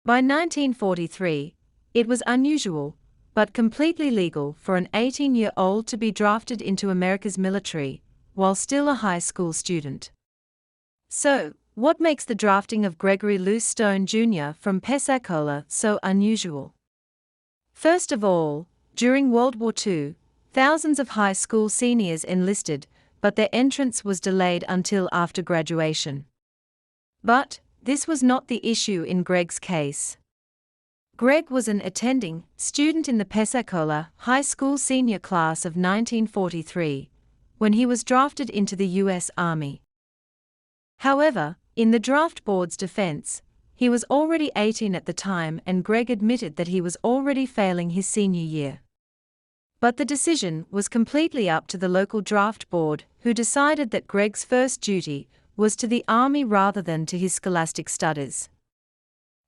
By 1943, it was unusual, but completely legal for an 18-year-old to be drafted into America's military, while still a high school student. So, what makes the drafting of Gregory Luce Stone Jr. from Pensacola so unusual? First of all, during World War II, thousands of high school seniors enlisted, but their entrance was delayed until after graduation. But this was not the issue in Greg's case. Greg was an attending student in the Pensacola High School senior class of 1943, when he was drafted into the U.S. Army. However, in the draft board's defense, he was already 18 at the time, and Greg admitted that he was already failing his senior year. But the decision was completely up to the local draft board, who decided that Greg's first duty was to the Army rather than to his scholastic studies.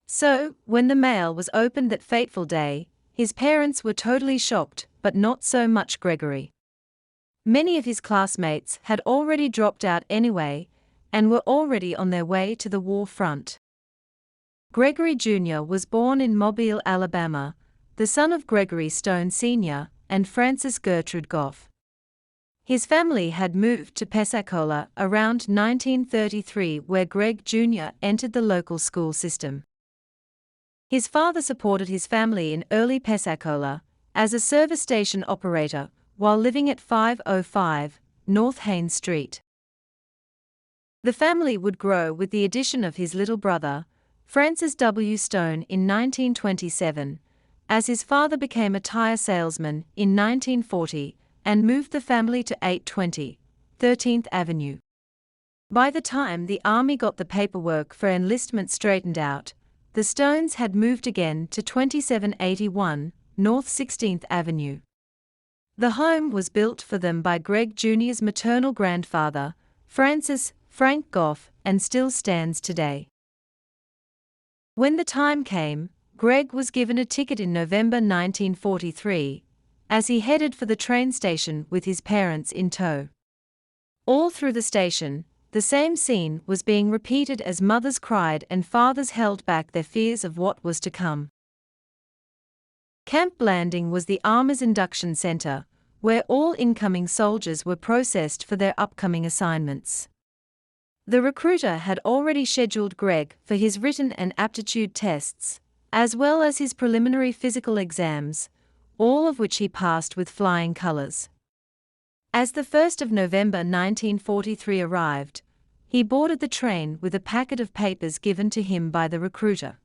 So, when the mail was opened that fateful day, his parents were totally shocked, but not so much Gregory. Many of his classmates had already dropped out anyway, and were already on their way to the war front. Gregory Jr. was born in Mobile, Alabama, the son of Gregory Stone Sr. and Frances Gertrude Goff. His family had moved to Pensacola around 1933, where Greg Jr. entered the local school system. His father supported his family in early Pensacola as a service station operator while living at 505 North Haines Street. The family would grow with the addition of his little brother, Francis W. Stone, in 1927, as his father became a tire salesman in 1940 and moved the family to 820 13th Avenue. By the time the Army got the paperwork for enlistment straightened out, the Stones had moved again to 2781 North 16th Avenue. The home was built for them by Greg Jr.'s maternal grandfather, Frank Goff, and still stands today. When the time came, Greg was given a ticket in November 1943, as he headed for the train station with his parents in tow. All through the station, the same scene was being repeated as mothers cried and fathers held back their fears of what was to come. Camp Blanding was the Army's induction center, where all incoming soldiers were processed for their upcoming assignments. The recruiter had already scheduled Greg for his written and aptitude tests, as well as his preliminary physical exams, all of which he passed with flying colors. As the 1st of November 1943 arrived, he boarded the train with a packet of papers given to him by the recruiter.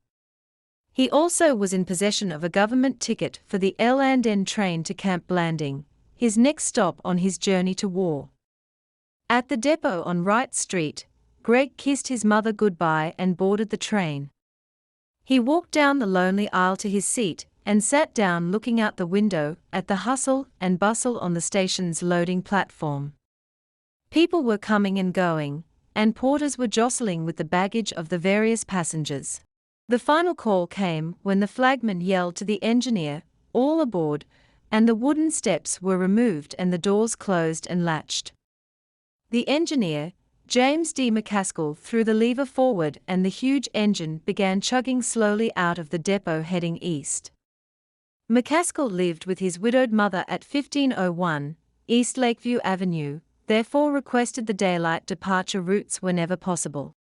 He also was in possession of a government ticket for the L&N train to Camp Blanding, his next stop on his journey to war. At the depot on Wright Street, Greg kissed his mother goodbye and boarded the train. He walked down the lonely aisle to his seat and sat down, looking out the window at the hustle and bustle on the station's loading platform. People were coming and going, and porters were jostling with the baggage of the various passengers. The final call came when the flagman yelled to the engineer, "All aboard," and the wooden steps were removed and the doors closed and latched. The engineer, James D. McCaskill, threw the lever forward and the huge engine began chugging slowly out of the depot heading east. McCaskill lived with his widowed mother at 1501 East Lakeview Avenue, therefore requested the daylight departure routes whenever possible.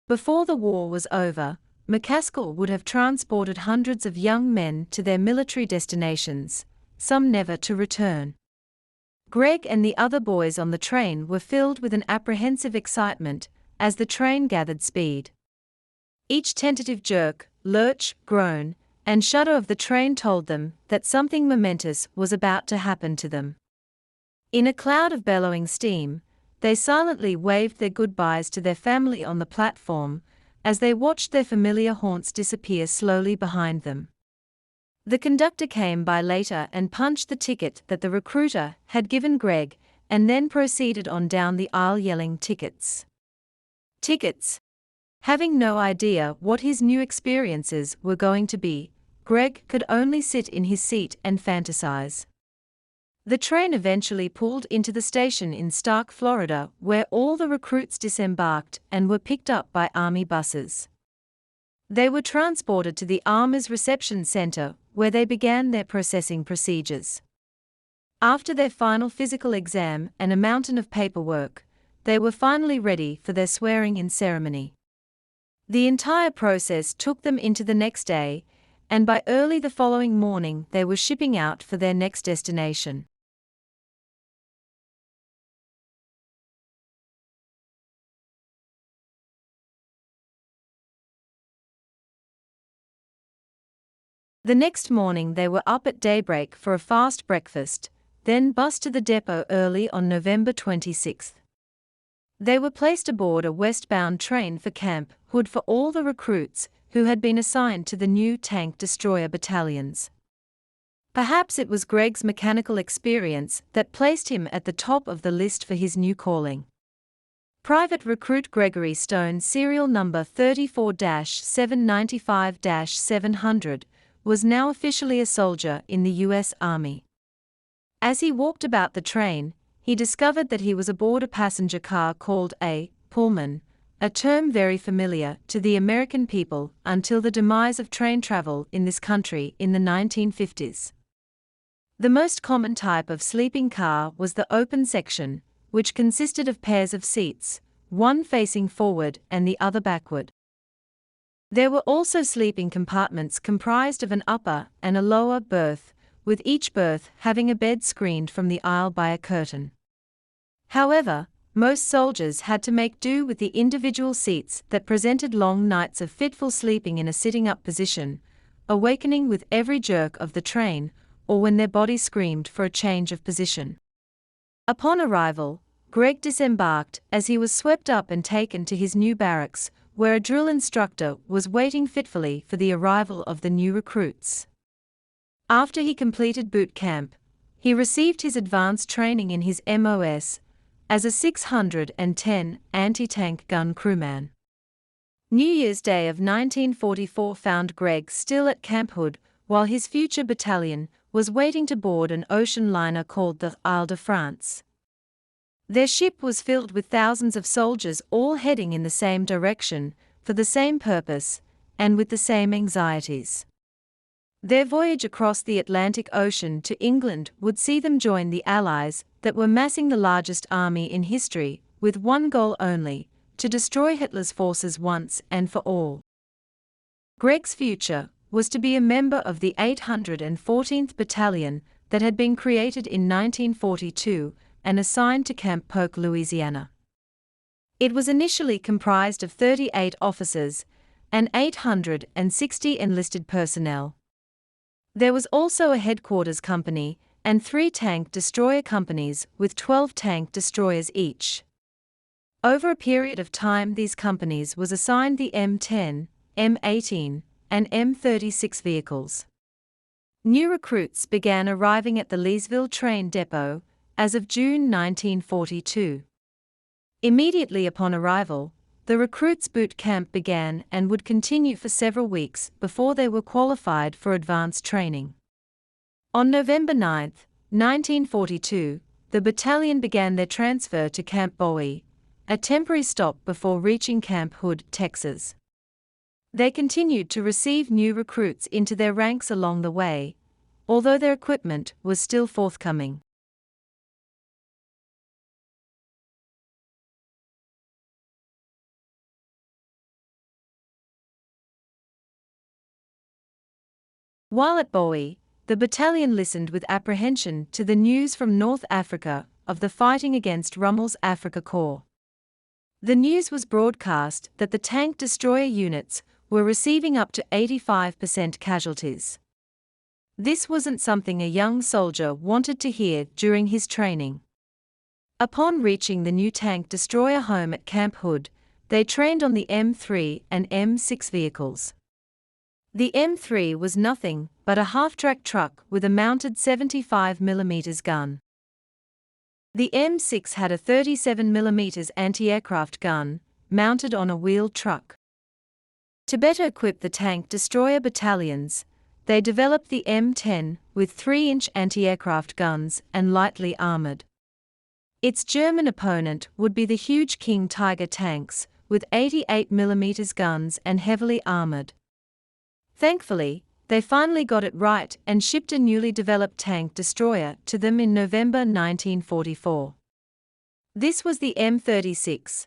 Before the war was over, McCaskill would have transported hundreds of young men to their military destinations, some never to return. Greg and the other boys on the train were filled with an apprehensive excitement as the train gathered speed. Each tentative jerk, lurch, groan, and shudder of the train told them that something momentous was about to happen to them. In a cloud of bellowing steam, they silently waved their goodbyes to their family on the platform as they watched their familiar haunts disappear slowly behind them. The conductor came by later and punched the ticket that the recruiter had given Greg, and then proceeded on down the aisle yelling, "Tickets! Tickets!" Having no idea what his new experiences were going to be, Greg could only sit in his seat and fantasize. The train eventually pulled into the station in Stark, Florida, where all the recruits disembarked and were picked up by Army buses. They were transported to the Army's reception center, where they began their processing procedures. After their final physical exam and a mountain of paperwork, they were finally ready for their swearing-in ceremony. The entire process took them into the next day, and by early the following morning they were shipping out for their next destination. The next morning they were up at daybreak for a fast breakfast, then bussed to the depot early on November 26. They were placed aboard a westbound train for Camp Hood for all the recruits who had been assigned to the new tank destroyer battalions. Perhaps it was Greg's mechanical experience that placed him at the top of the list for his new calling. Private Recruit Gregory Stone, serial number 34-795-700, was now officially a soldier in the U.S. Army. As he walked about the train, he discovered that he was aboard a passenger car called a Pullman, a term very familiar to the American people until the demise of train travel in this country in the 1950s. The most common type of sleeping car was the open section, which consisted of pairs of seats, one facing forward and the other backward. There were also sleeping compartments comprised of an upper and a lower berth, with each berth having a bed screened from the aisle by a curtain. However, most soldiers had to make do with the individual seats that presented long nights of fitful sleeping in a sitting-up position, awakening with every jerk of the train, or when their body screamed for a change of position. Upon arrival, Greg disembarked as he was swept up and taken to his new barracks, where a drill instructor was waiting fitfully for the arrival of the new recruits. After he completed boot camp, he received his advanced training in his MOS as a 610 anti-tank gun crewman. New Year's Day of 1944 found Greg still at Camp Hood, while his future battalion was waiting to board an ocean liner called the Ile de France. Their ship was filled with thousands of soldiers all heading in the same direction, for the same purpose, and with the same anxieties. Their voyage across the Atlantic Ocean to England would see them join the Allies that were massing the largest army in history, with one goal only: to destroy Hitler's forces once and for all. Greg's future was to be a member of the 814th Battalion that had been created in 1942 and assigned to Camp Polk, Louisiana. It was initially comprised of 38 officers and 860 enlisted personnel. There was also a headquarters company and 3 tank destroyer companies with 12 tank destroyers each. Over a period of time, these companies was assigned the M10, M18, and M36 vehicles. New recruits began arriving at the Leesville train depot as of June 1942. Immediately upon arrival, the recruits' boot camp began and would continue for several weeks before they were qualified for advanced training. On November 9, 1942, the battalion began their transfer to Camp Bowie, a temporary stop before reaching Camp Hood, Texas. They continued to receive new recruits into their ranks along the way, although their equipment was still forthcoming. While at Bowie, the battalion listened with apprehension to the news from North Africa of the fighting against Rommel's Afrika Korps. The news was broadcast that the tank destroyer units were receiving up to 85% casualties. This wasn't something a young soldier wanted to hear during his training. Upon reaching the new tank destroyer home at Camp Hood, they trained on the M3 and M6 vehicles. The M3 was nothing but a half-track truck with a mounted 75mm gun. The M6 had a 37mm anti-aircraft gun, mounted on a wheeled truck. To better equip the tank destroyer battalions, they developed the M10 with 3-inch anti-aircraft guns and lightly armored. Its German opponent would be the huge King Tiger tanks with 88mm guns and heavily armored. Thankfully, they finally got it right and shipped a newly developed tank destroyer to them in November 1944. This was the M36,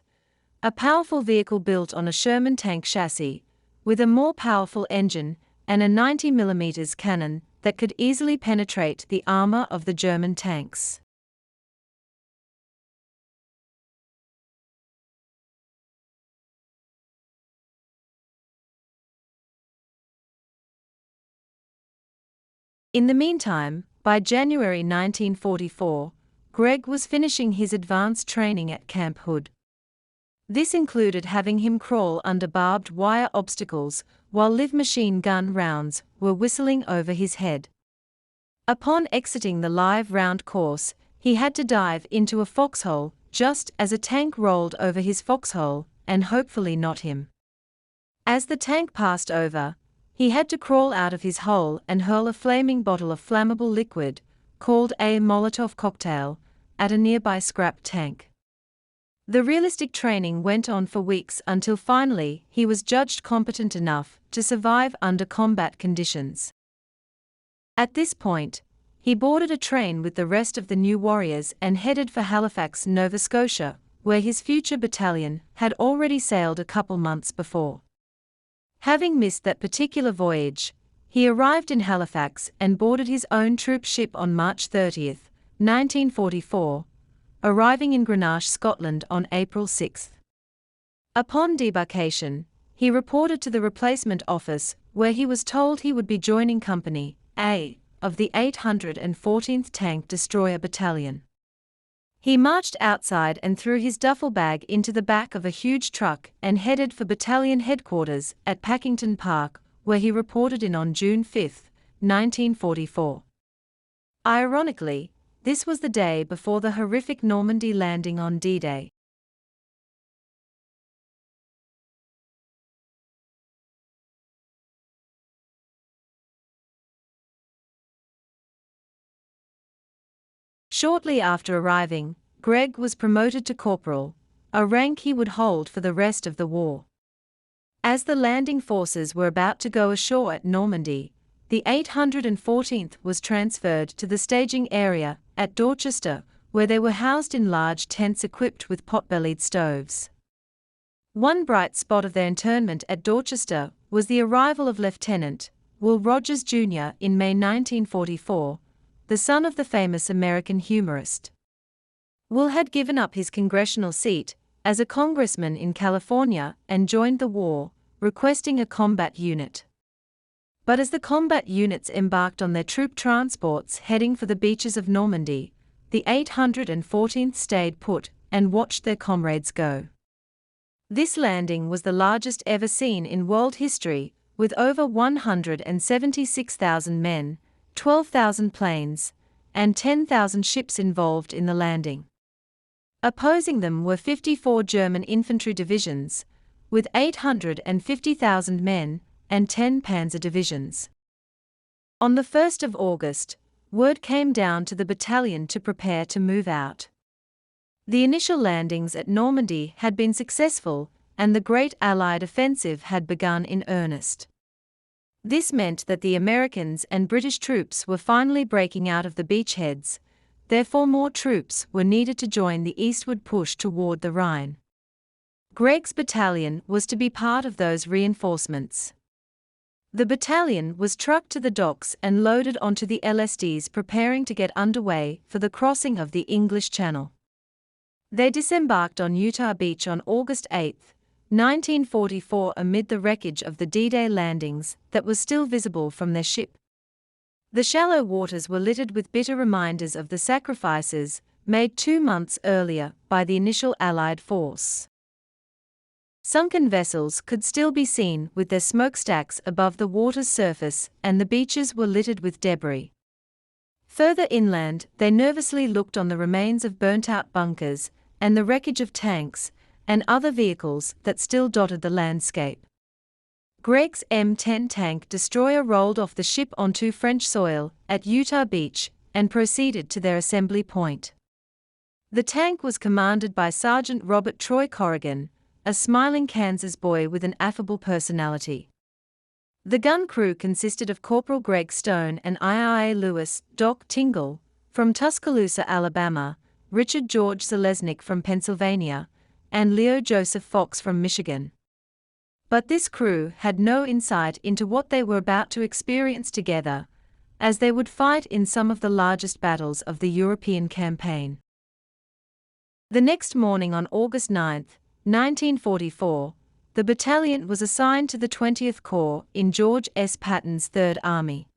a powerful vehicle built on a Sherman tank chassis, with a more powerful engine and a 90mm cannon that could easily penetrate the armor of the German tanks. In the meantime, by January 1944, Greg was finishing his advanced training at Camp Hood. This included having him crawl under barbed wire obstacles while live machine gun rounds were whistling over his head. Upon exiting the live round course, he had to dive into a foxhole just as a tank rolled over his foxhole and hopefully not him. As the tank passed over, he had to crawl out of his hole and hurl a flaming bottle of flammable liquid, called a Molotov cocktail, at a nearby scrap tank. The realistic training went on for weeks until finally he was judged competent enough to survive under combat conditions. At this point, he boarded a train with the rest of the new warriors and headed for Halifax, Nova Scotia, where his future battalion had already sailed a couple months before. Having missed that particular voyage, he arrived in Halifax and boarded his own troop ship on March 30, 1944, arriving in Greenock, Scotland on April 6. Upon debarkation, he reported to the replacement office, where he was told he would be joining Company A of the 814th Tank Destroyer Battalion. He marched outside and threw his duffel bag into the back of a huge truck and headed for battalion headquarters at Packington Park, where he reported in on June 5, 1944. Ironically, this was the day before the horrific Normandy landing on D-Day. Shortly after arriving, Greg was promoted to corporal, a rank he would hold for the rest of the war. As the landing forces were about to go ashore at Normandy, the 814th was transferred to the staging area at Dorchester, where they were housed in large tents equipped with pot-bellied stoves. One bright spot of their internment at Dorchester was the arrival of Lieutenant Will Rogers Jr. in May 1944, the son of the famous American humorist. Will had given up his congressional seat as a congressman in California and joined the war, requesting a combat unit. But as the combat units embarked on their troop transports heading for the beaches of Normandy, the 814th stayed put and watched their comrades go. This landing was the largest ever seen in world history, with over 176,000 men, 12,000 planes, and 10,000 ships involved in the landing. Opposing them were 54 German infantry divisions, with 850,000 men, and 10 panzer divisions. On the 1st of August, word came down to the battalion to prepare to move out. The initial landings at Normandy had been successful, and the Great Allied Offensive had begun in earnest. This meant that the Americans and British troops were finally breaking out of the beachheads, therefore more troops were needed to join the eastward push toward the Rhine. Greg's battalion was to be part of those reinforcements. The battalion was trucked to the docks and loaded onto the LSDs preparing to get underway for the crossing of the English Channel. They disembarked on Utah Beach on August 8, 1944 amid the wreckage of the D-Day landings that was still visible from their ship. The shallow waters were littered with bitter reminders of the sacrifices made 2 months earlier by the initial Allied force. Sunken vessels could still be seen with their smokestacks above the water's surface, and the beaches were littered with debris. Further inland, they nervously looked on the remains of burnt-out bunkers and the wreckage of tanks and other vehicles that still dotted the landscape. Greg's M10 tank destroyer rolled off the ship onto French soil at Utah Beach and proceeded to their assembly point. The tank was commanded by Sergeant Robert Troy Corrigan, a smiling Kansas boy with an affable personality. The gun crew consisted of Corporal Greg Stone and II Lewis, Doc Tingle, from Tuscaloosa, Alabama, Richard George Zeleznik from Pennsylvania, and Leo Joseph Fox from Michigan. But this crew had no insight into what they were about to experience together, as they would fight in some of the largest battles of the European campaign. The next morning on August 9, 1944, the battalion was assigned to the 20th Corps in George S. Patton's Third Army.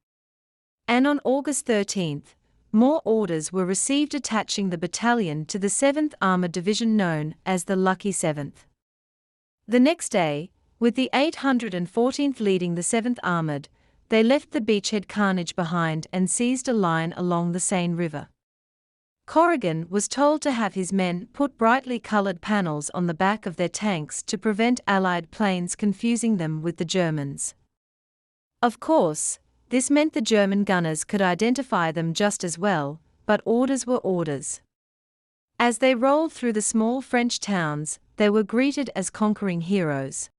And on August 13, more orders were received attaching the battalion to the 7th Armored Division known as the Lucky 7th. The next day, with the 814th leading the 7th Armored, they left the beachhead carnage behind and seized a line along the Seine River. Corrigan was told to have his men put brightly colored panels on the back of their tanks to prevent Allied planes confusing them with the Germans. Of course, this meant the German gunners could identify them just as well, but orders were orders. As they rolled through the small French towns, they were greeted as conquering heroes.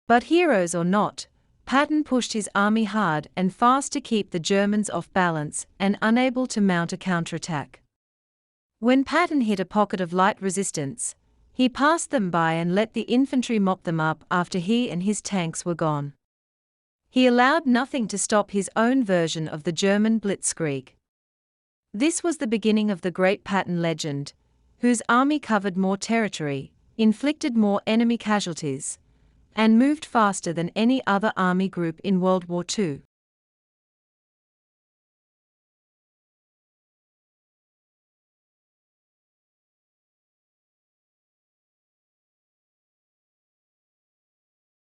But heroes or not, Patton pushed his army hard and fast to keep the Germans off balance and unable to mount a counterattack. When Patton hit a pocket of light resistance, he passed them by and let the infantry mop them up after he and his tanks were gone. He allowed nothing to stop his own version of the German blitzkrieg. This was the beginning of the great Patton legend, whose army covered more territory, inflicted more enemy casualties, and moved faster than any other army group in World War II.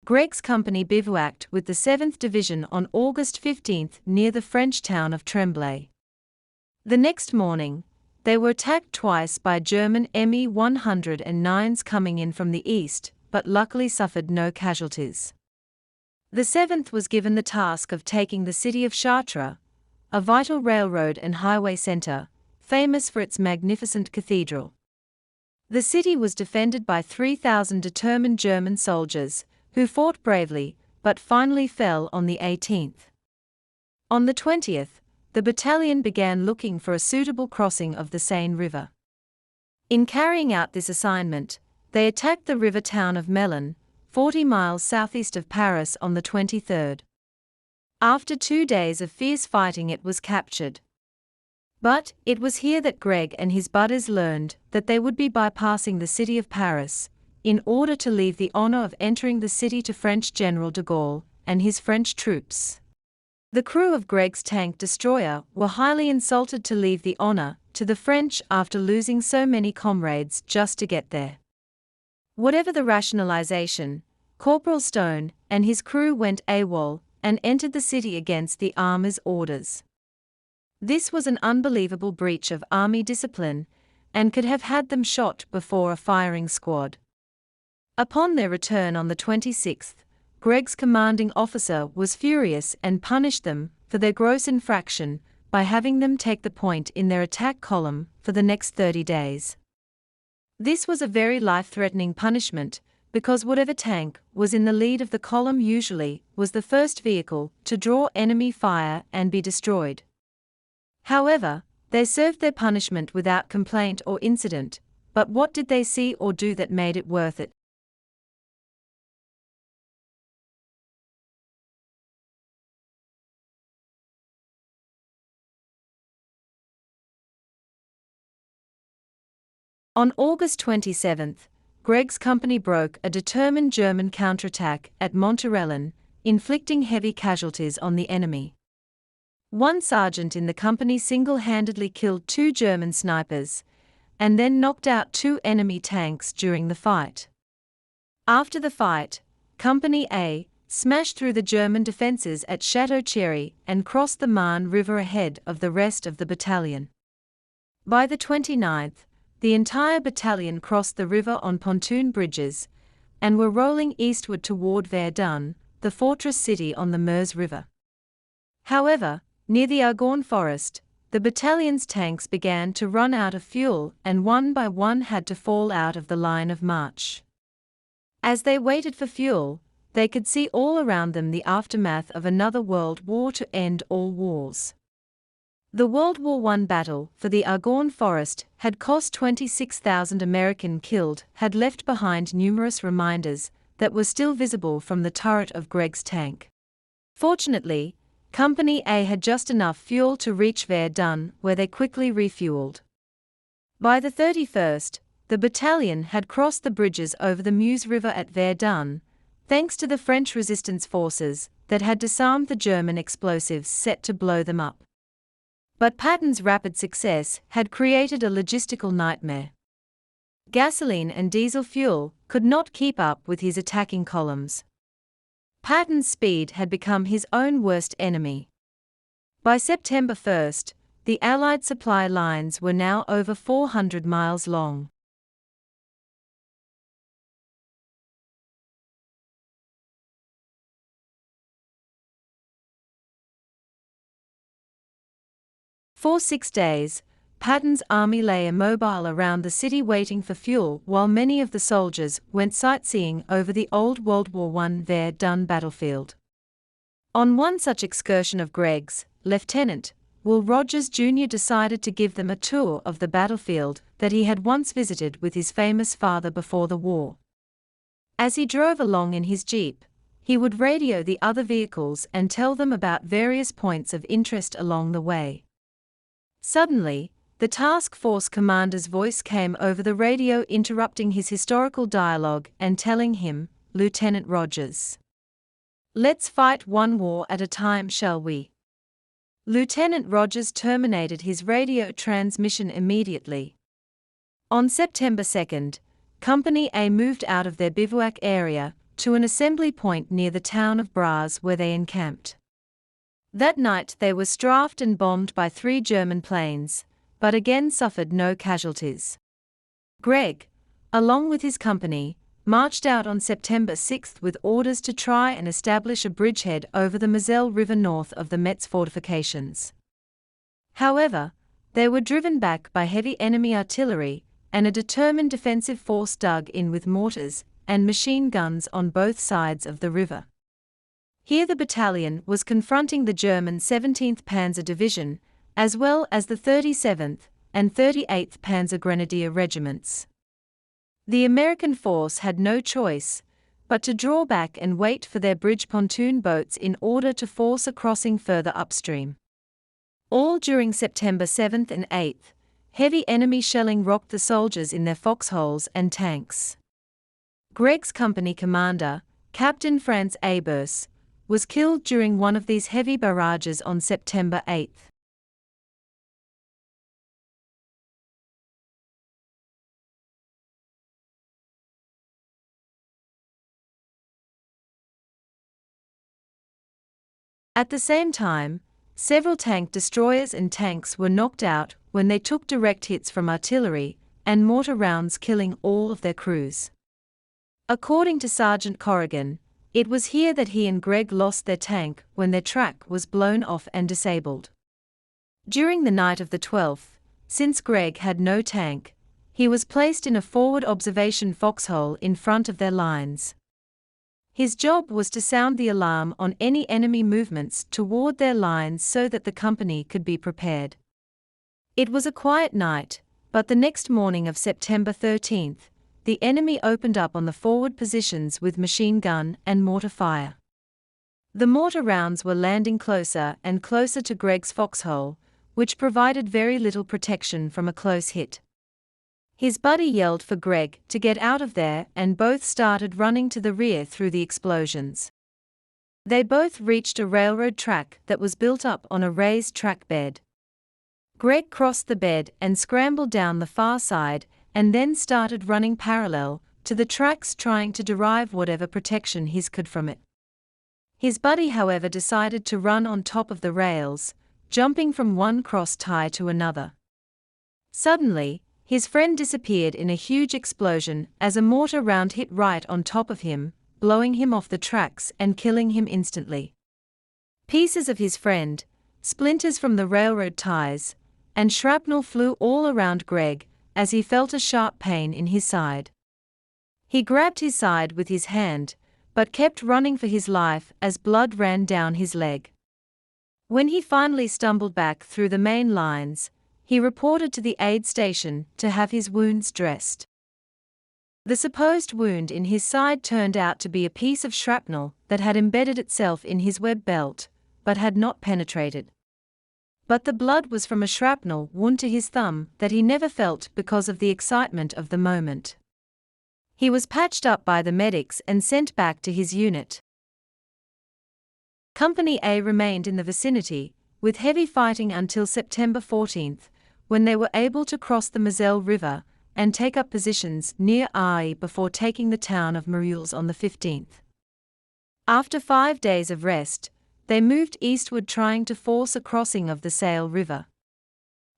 Greg's company bivouacked with the 7th Division on August 15 near the French town of Tremblay. The next morning, they were attacked twice by German Me-109s coming in from the east, but luckily suffered no casualties. The 7th was given the task of taking the city of Chartres, a vital railroad and highway center, famous for its magnificent cathedral. The city was defended by 3,000 determined German soldiers, who fought bravely, but finally fell on the 18th. On the 20th, the battalion began looking for a suitable crossing of the Seine River. In carrying out this assignment, they attacked the river town of Melun, 40 miles southeast of Paris on the 23rd. After 2 days of fierce fighting it was captured. But it was here that Greg and his buddies learned that they would be bypassing the city of Paris, in order to leave the honor of entering the city to French General de Gaulle and his French troops. The crew of Greg's tank destroyer were highly insulted to leave the honor to the French after losing so many comrades just to get there. Whatever the rationalization, Corporal Stone and his crew went AWOL and entered the city against the army's orders. This was an unbelievable breach of army discipline and could have had them shot before a firing squad. Upon their return on the 26th, Greg's commanding officer was furious and punished them for their gross infraction by having them take the point in their attack column for the next 30 days. This was a very life-threatening punishment, because whatever tank was in the lead of the column usually was the first vehicle to draw enemy fire and be destroyed. However, they served their punishment without complaint or incident, but what did they see or do that made it worth it? On August 27, Greg's company broke a determined German counterattack at Montreal, inflicting heavy casualties on the enemy. One sergeant in the company single-handedly killed 2 German snipers, and then knocked out 2 enemy tanks during the fight. After the fight, Company A smashed through the German defenses at Chateau Thierry and crossed the Marne River ahead of the rest of the battalion. By the 29th, the entire battalion crossed the river on pontoon bridges, and were rolling eastward toward Verdun, the fortress city on the Meuse River. However, near the Argonne forest, the battalion's tanks began to run out of fuel and one by one had to fall out of the line of march. As they waited for fuel, they could see all around them the aftermath of another world war to end all wars. The World War I battle for the Argonne Forest had cost 26,000 American killed, had left behind numerous reminders that were still visible from the turret of Greg's tank. Fortunately, Company A had just enough fuel to reach Verdun, where they quickly refueled. By the 31st, the battalion had crossed the bridges over the Meuse River at Verdun, thanks to the French resistance forces that had disarmed the German explosives set to blow them up. But Patton's rapid success had created a logistical nightmare. Gasoline and diesel fuel could not keep up with his attacking columns. Patton's speed had become his own worst enemy. By September 1st, the Allied supply lines were now over 400 miles long. For 6 days, Patton's army lay immobile around the city waiting for fuel while many of the soldiers went sightseeing over the old World War I Verdun battlefield. On one such excursion of Greg's, Lieutenant Will Rogers Jr. decided to give them a tour of the battlefield that he had once visited with his famous father before the war. As he drove along in his jeep, he would radio the other vehicles and tell them about various points of interest along the way. Suddenly, the task force commander's voice came over the radio, interrupting his historical dialogue and telling him, "Lieutenant Rogers, let's fight one war at a time, shall we?" Lieutenant Rogers terminated his radio transmission immediately. On September 2nd, Company A moved out of their bivouac area to an assembly point near the town of Braz, where they encamped. That night they were strafed and bombed by 3 German planes, but again suffered no casualties. Greg, along with his company, marched out on September 6 with orders to try and establish a bridgehead over the Moselle River north of the Metz fortifications. However, they were driven back by heavy enemy artillery, and a determined defensive force dug in with mortars and machine guns on both sides of the river. Here the battalion was confronting the German 17th Panzer Division, as well as the 37th and 38th Panzer Grenadier Regiments. The American force had no choice but to draw back and wait for their bridge pontoon boats in order to force a crossing further upstream. All during September 7th and 8th, heavy enemy shelling rocked the soldiers in their foxholes and tanks. Greg's company commander, Captain Frans Eyeberse, was killed during one of these heavy barrages on September 8. At the same time, several tank destroyers and tanks were knocked out when they took direct hits from artillery and mortar rounds, killing all of their crews. According to Sergeant Corrigan, it was here that he and Greg lost their tank when their track was blown off and disabled. During the night of the 12th, since Greg had no tank, he was placed in a forward observation foxhole in front of their lines. His job was to sound the alarm on any enemy movements toward their lines so that the company could be prepared. It was a quiet night, but the next morning of September 13th, the enemy opened up on the forward positions with machine gun and mortar fire. The mortar rounds were landing closer and closer to Greg's foxhole, which provided very little protection from a close hit. His buddy yelled for Greg to get out of there, and both started running to the rear through the explosions. They both reached a railroad track that was built up on a raised track bed. Greg crossed the bed and scrambled down the far side, and then started running parallel to the tracks, trying to derive whatever protection he could from it. His buddy, however, decided to run on top of the rails, jumping from one cross tie to another. Suddenly, his friend disappeared in a huge explosion as a mortar round hit right on top of him, blowing him off the tracks and killing him instantly. Pieces of his friend, splinters from the railroad ties, and shrapnel flew all around Greg as he felt a sharp pain in his side. He grabbed his side with his hand, but kept running for his life as blood ran down his leg. When he finally stumbled back through the main lines, he reported to the aid station to have his wounds dressed. The supposed wound in his side turned out to be a piece of shrapnel that had embedded itself in his web belt, but had not penetrated. But the blood was from a shrapnel wound to his thumb that he never felt because of the excitement of the moment. He was patched up by the medics and sent back to his unit. Company A remained in the vicinity, with heavy fighting until September 14, when they were able to cross the Moselle River and take up positions near Aie before taking the town of Mauritis on the 15th. After 5 days of rest, they moved eastward trying to force a crossing of the Saale River.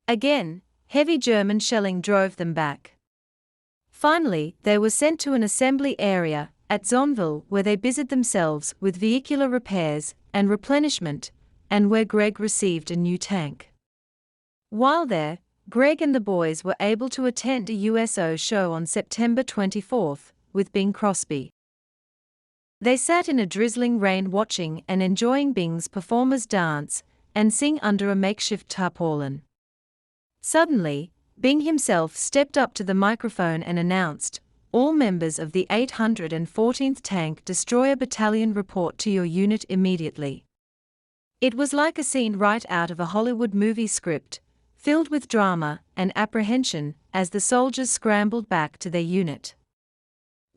Again, heavy German shelling drove them back. Finally, they were sent to an assembly area at Zonville where they busied themselves with vehicular repairs and replenishment, and where Greg received a new tank. While there, Greg and the boys were able to attend a USO show on September 24 with Bing Crosby. They sat in a drizzling rain watching and enjoying Bing's performers dance and sing under a makeshift tarpaulin. Suddenly, Bing himself stepped up to the microphone and announced, "All members of the 814th Tank Destroyer Battalion report to your unit immediately." It was like a scene right out of a Hollywood movie script, filled with drama and apprehension as the soldiers scrambled back to their unit.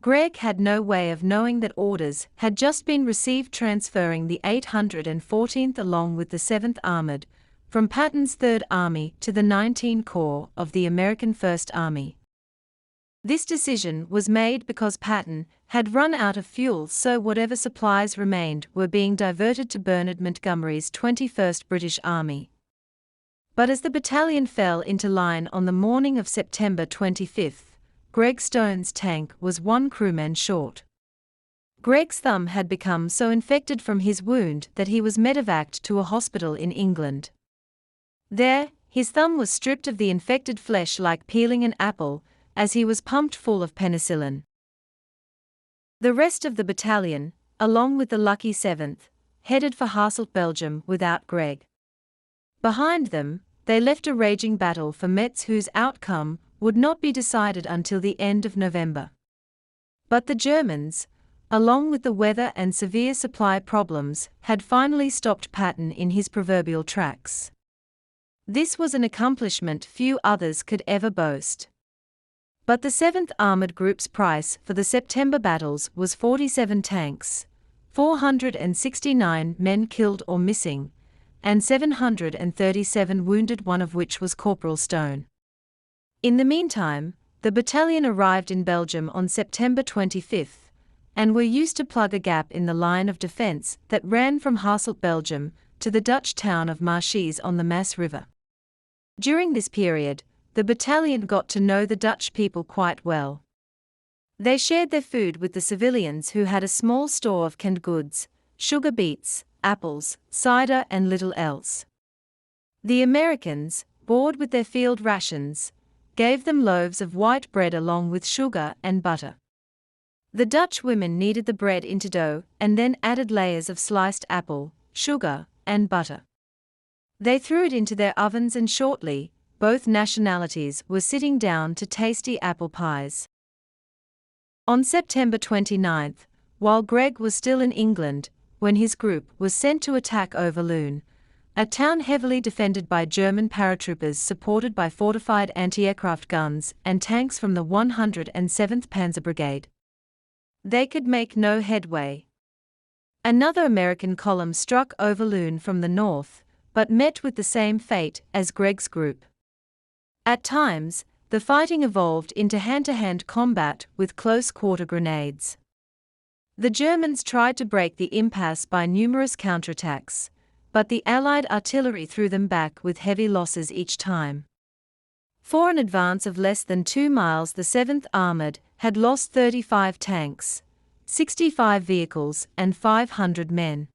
Greg had no way of knowing that orders had just been received transferring the 814th along with the 7th Armored from Patton's 3rd Army to the 19 Corps of the American 1st Army. This decision was made because Patton had run out of fuel, so whatever supplies remained were being diverted to Bernard Montgomery's 21st British Army. But as the battalion fell into line on the morning of September 25, Greg Stone's tank was one crewman short. Greg's thumb had become so infected from his wound that he was medevaced to a hospital in England. There, his thumb was stripped of the infected flesh like peeling an apple, as he was pumped full of penicillin. The rest of the battalion, along with the lucky 7th, headed for Hasselt, Belgium without Greg. Behind them, they left a raging battle for Metz whose outcome would not be decided until the end of November. But the Germans, along with the weather and severe supply problems, had finally stopped Patton in his proverbial tracks. This was an accomplishment few others could ever boast. But the 7th Armored Group's price for the September battles was 47 tanks, 469 men killed or missing, and 737 wounded, one of which was Corporal Stone. In the meantime, the battalion arrived in Belgium on September 25 and were used to plug a gap in the line of defense that ran from Hasselt, Belgium, to the Dutch town of Mauritis on the Maas River. During this period, the battalion got to know the Dutch people quite well. They shared their food with the civilians who had a small store of canned goods, sugar beets, apples, cider and little else. The Americans, bored with their field rations, gave them loaves of white bread along with sugar and butter. The Dutch women kneaded the bread into dough and then added layers of sliced apple, sugar, and butter. They threw it into their ovens and shortly, both nationalities were sitting down to tasty apple pies. On September 29, while Greg was still in England, when his group was sent to attack Overloon, a town heavily defended by German paratroopers supported by fortified anti-aircraft guns and tanks from the 107th Panzer Brigade. They could make no headway. Another American column struck Overloon from the north, but met with the same fate as Greg's group. At times, the fighting evolved into hand-to-hand combat with close-quarter grenades. The Germans tried to break the impasse by numerous counterattacks, but the Allied artillery threw them back with heavy losses each time. For an advance of less than 2 miles, the 7th Armored had lost 35 tanks, 65 vehicles, and 500 men.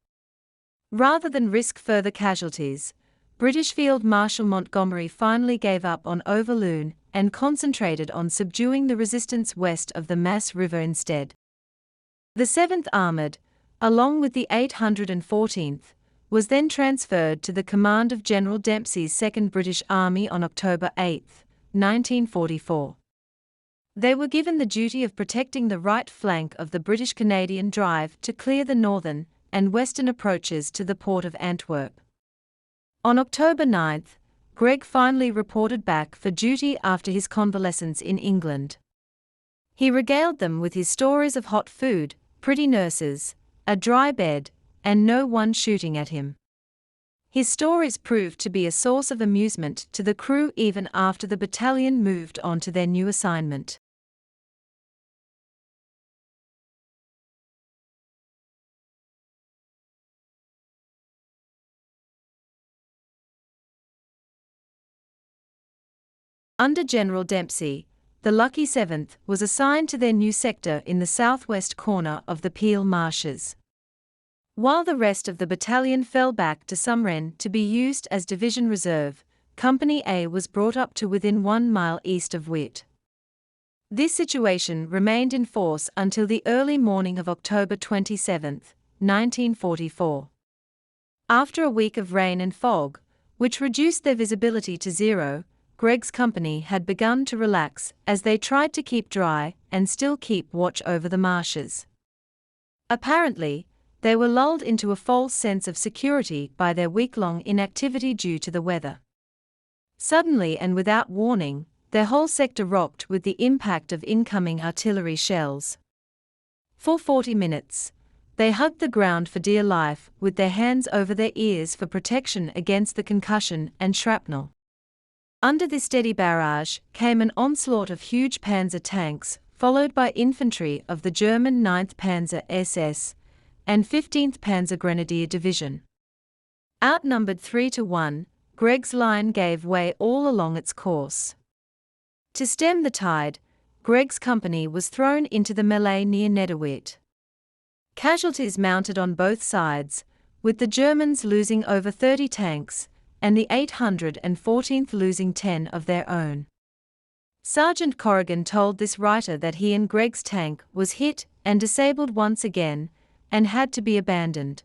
Rather than risk further casualties, British Field Marshal Montgomery finally gave up on Overloon and concentrated on subduing the resistance west of the Maas River instead. The 7th Armored, along with the 814th, was then transferred to the command of General Dempsey's 2nd British Army on October 8, 1944. They were given the duty of protecting the right flank of the British-Canadian drive to clear the northern and western approaches to the port of Antwerp. On October 9, Greg finally reported back for duty after his convalescence in England. He regaled them with his stories of hot food, pretty nurses, a dry bed, and no one shooting at him. His stories proved to be a source of amusement to the crew even after the battalion moved on to their new assignment. Under General Dempsey, the Lucky 7th was assigned to their new sector in the southwest corner of the Peel Marshes. While the rest of the battalion fell back to Sumren to be used as Division Reserve, Company A was brought up to within 1 mile east of Witt. This situation remained in force until the early morning of October 27, 1944. After a week of rain and fog, which reduced their visibility to zero, Greg's company had begun to relax as they tried to keep dry and still keep watch over the marshes. Apparently, they were lulled into a false sense of security by their week-long inactivity due to the weather. Suddenly and without warning, their whole sector rocked with the impact of incoming artillery shells. For 40 minutes, they hugged the ground for dear life with their hands over their ears for protection against the concussion and shrapnel. Under this steady barrage came an onslaught of huge panzer tanks, followed by infantry of the German 9th Panzer SS and 15th Panzer Grenadier Division. Outnumbered 3-1, Greg's line gave way all along its course. To stem the tide, Greg's company was thrown into the melee near Nederwitt. Casualties mounted on both sides, with the Germans losing over 30 tanks, and the 814th losing 10 of their own. Sergeant Corrigan told this writer that he and Greg's tank was hit and disabled once again, and had to be abandoned.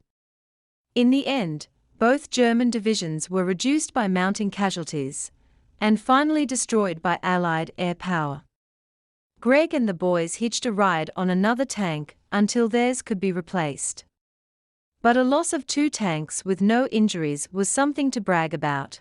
In the end, both German divisions were reduced by mounting casualties, and finally destroyed by Allied air power. Greg and the boys hitched a ride on another tank until theirs could be replaced. But a loss of 2 tanks with no injuries was something to brag about.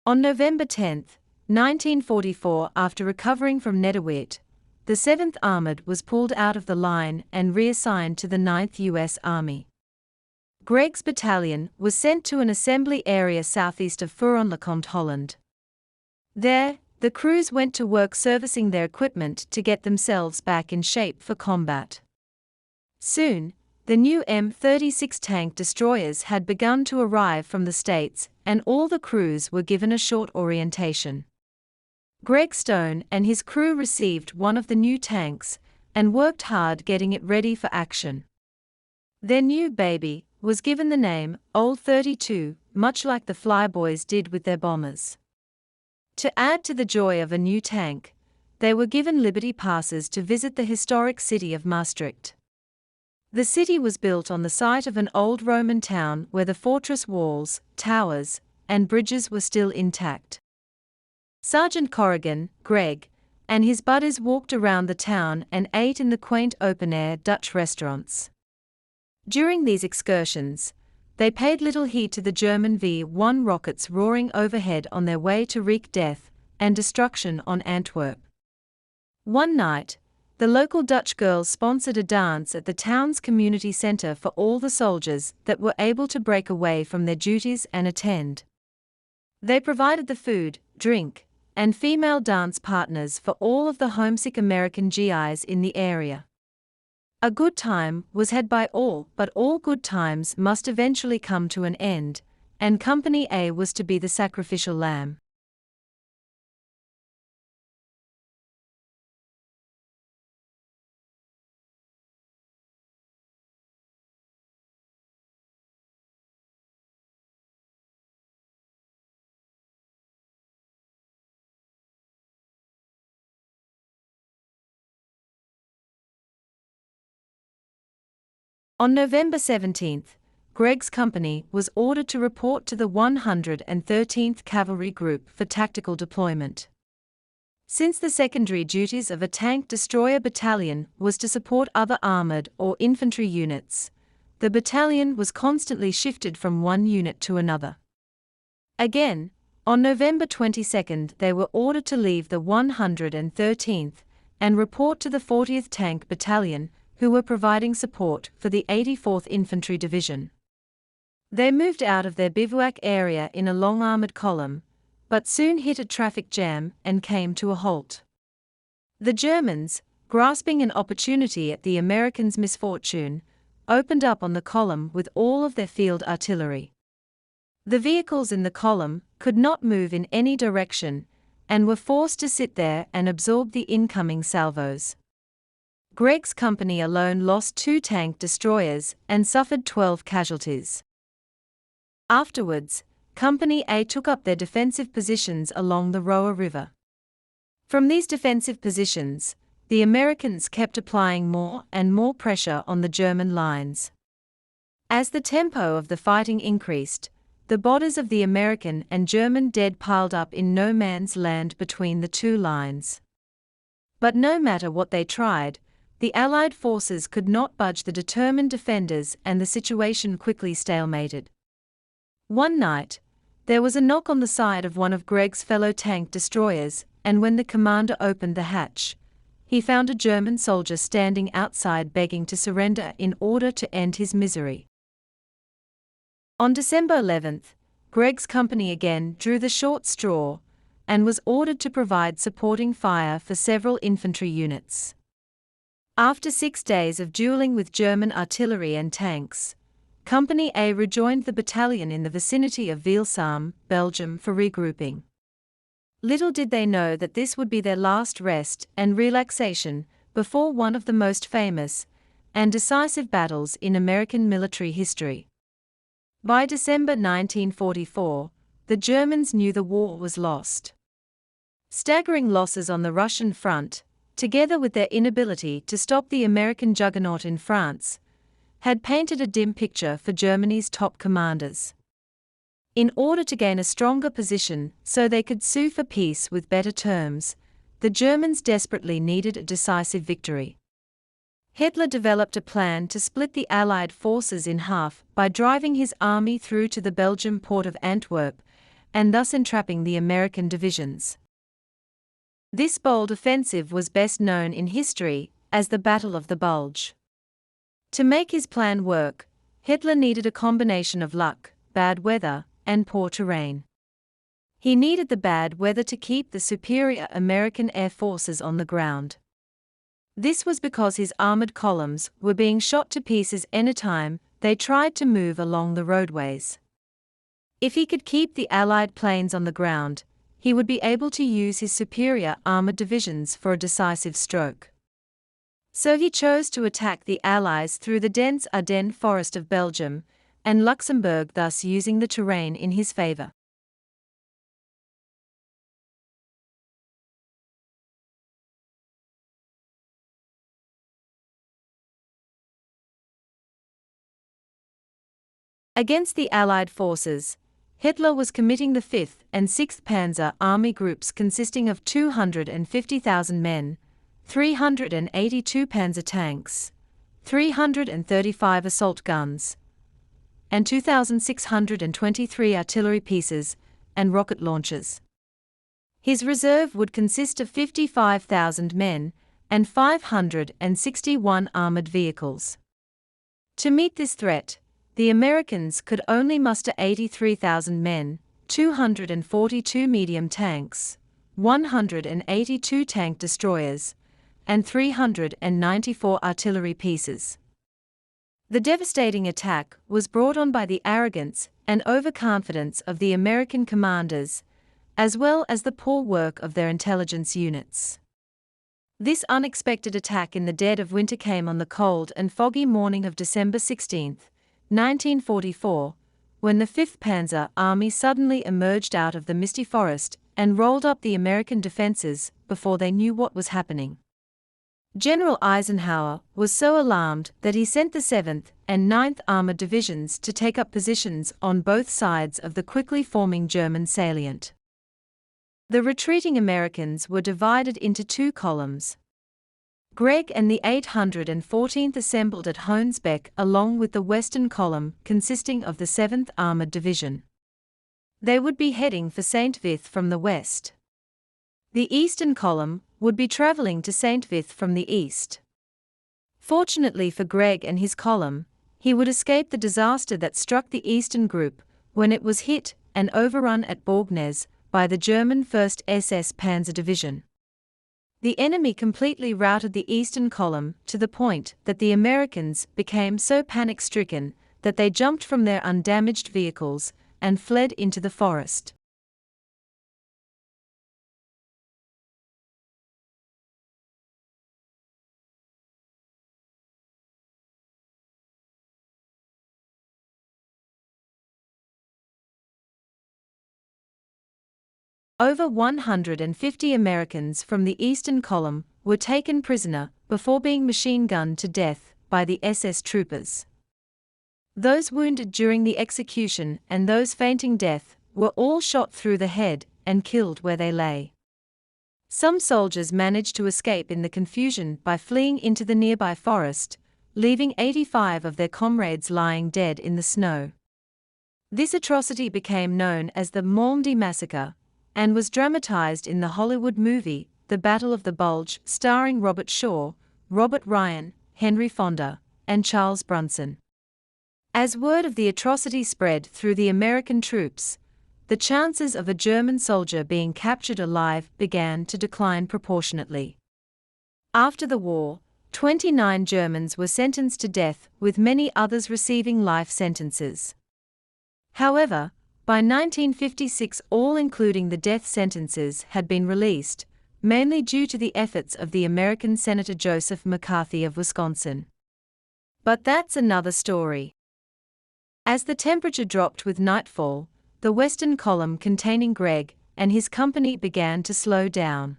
On November 10, 1944, after recovering from Nederwitt, the 7th Armored was pulled out of the line and reassigned to the 9th U.S. Army. Greg's battalion was sent to an assembly area southeast of Furenlecomte, Holland. There, the crews went to work servicing their equipment to get themselves back in shape for combat. Soon, the new M36 tank destroyers had begun to arrive from the States, and all the crews were given a short orientation. Greg Stone and his crew received one of the new tanks, and worked hard getting it ready for action. Their new baby was given the name Old 32, much like the Flyboys did with their bombers. To add to the joy of a new tank, they were given liberty passes to visit the historic city of Maastricht. The city was built on the site of an old Roman town where the fortress walls, towers, and bridges were still intact. Sergeant Corrigan, Greg, and his buddies walked around the town and ate in the quaint open-air Dutch restaurants. During these excursions, they paid little heed to the German V-1 rockets roaring overhead on their way to wreak death and destruction on Antwerp. One night, the local Dutch girls sponsored a dance at the town's community center for all the soldiers that were able to break away from their duties and attend. They provided the food, drink, and female dance partners for all of the homesick American GIs in the area. A good time was had by all, but all good times must eventually come to an end, and Company A was to be the sacrificial lamb. On November 17, Gregg's company was ordered to report to the 113th Cavalry Group for tactical deployment. Since the secondary duties of a tank destroyer battalion was to support other armored or infantry units, the battalion was constantly shifted from one unit to another. Again, on November 22 they were ordered to leave the 113th and report to the 40th Tank Battalion, who were providing support for the 84th Infantry Division. They moved out of their bivouac area in a long armored column, but soon hit a traffic jam and came to a halt. The Germans, grasping an opportunity at the Americans' misfortune, opened up on the column with all of their field artillery. The vehicles in the column could not move in any direction and were forced to sit there and absorb the incoming salvos. Gregg's company alone lost 2 tank destroyers and suffered 12 casualties. Afterwards, Company A took up their defensive positions along the Roa River. From these defensive positions, the Americans kept applying more and more pressure on the German lines. As the tempo of the fighting increased, the bodies of the American and German dead piled up in no man's land between the two lines. But no matter what they tried, the Allied forces could not budge the determined defenders, and the situation quickly stalemated. One night, there was a knock on the side of one of Gregg's fellow tank destroyers, and when the commander opened the hatch, he found a German soldier standing outside begging to surrender in order to end his misery. On December 11, Gregg's company again drew the short straw and was ordered to provide supporting fire for several infantry units. After 6 days of dueling with German artillery and tanks, Company A rejoined the battalion in the vicinity of Wielsam, Belgium, for regrouping. Little did they know that this would be their last rest and relaxation before one of the most famous and decisive battles in American military history. By December 1944, the Germans knew the war was lost. Staggering losses on the Russian front, together with their inability to stop the American juggernaut in France, had painted a dim picture for Germany's top commanders. In order to gain a stronger position so they could sue for peace with better terms, the Germans desperately needed a decisive victory. Hitler developed a plan to split the Allied forces in half by driving his army through to the Belgian port of Antwerp and thus entrapping the American divisions. This bold offensive was best known in history as the Battle of the Bulge. To make his plan work, Hitler needed a combination of luck, bad weather, and poor terrain. He needed the bad weather to keep the superior American air forces on the ground. This was because his armored columns were being shot to pieces anytime they tried to move along the roadways. If he could keep the Allied planes on the ground, he would be able to use his superior armored divisions for a decisive stroke. So he chose to attack the Allies through the dense Ardennes forest of Belgium and Luxembourg, thus using the terrain in his favor. Against the Allied forces, Hitler was committing the 5th and 6th Panzer Army groups consisting of 250,000 men, 382 Panzer tanks, 335 assault guns, and 2,623 artillery pieces and rocket launchers. His reserve would consist of 55,000 men and 561 armored vehicles. To meet this threat, the Americans could only muster 83,000 men, 242 medium tanks, 182 tank destroyers, and 394 artillery pieces. The devastating attack was brought on by the arrogance and overconfidence of the American commanders, as well as the poor work of their intelligence units. This unexpected attack in the dead of winter came on the cold and foggy morning of December 16, 1944, when the 5th Panzer Army suddenly emerged out of the misty forest and rolled up the American defenses before they knew what was happening. General Eisenhower was so alarmed that he sent the 7th and 9th Armored Divisions to take up positions on both sides of the quickly forming German salient. The retreating Americans were divided into two columns. Gregg and the 814th assembled at Hoensbeck along with the Western Column consisting of the 7th Armored Division. They would be heading for St. Vith from the west. The Eastern Column would be traveling to St. Vith from the east. Fortunately for Gregg and his column, he would escape the disaster that struck the Eastern Group when it was hit and overrun at Borgnez by the German 1st SS Panzer Division. The enemy completely routed the Eastern Column to the point that the Americans became so panic-stricken that they jumped from their undamaged vehicles and fled into the forest. Over 150 Americans from the Eastern Column were taken prisoner before being machine-gunned to death by the SS troopers. Those wounded during the execution and those fainting death were all shot through the head and killed where they lay. Some soldiers managed to escape in the confusion by fleeing into the nearby forest, leaving 85 of their comrades lying dead in the snow. This atrocity became known as the Malmedy Massacre, and was dramatized in the Hollywood movie The Battle of the Bulge, starring Robert Shaw, Robert Ryan, Henry Fonda, and Charles Bronson. As word of the atrocity spread through the American troops, the chances of a German soldier being captured alive began to decline proportionately. After the war, 29 Germans were sentenced to death, with many others receiving life sentences. However, by 1956 all including the death sentences had been released, mainly due to the efforts of the American Senator Joseph McCarthy of Wisconsin. But that's another story. As the temperature dropped with nightfall, the Western Column containing Gregg and his company began to slow down.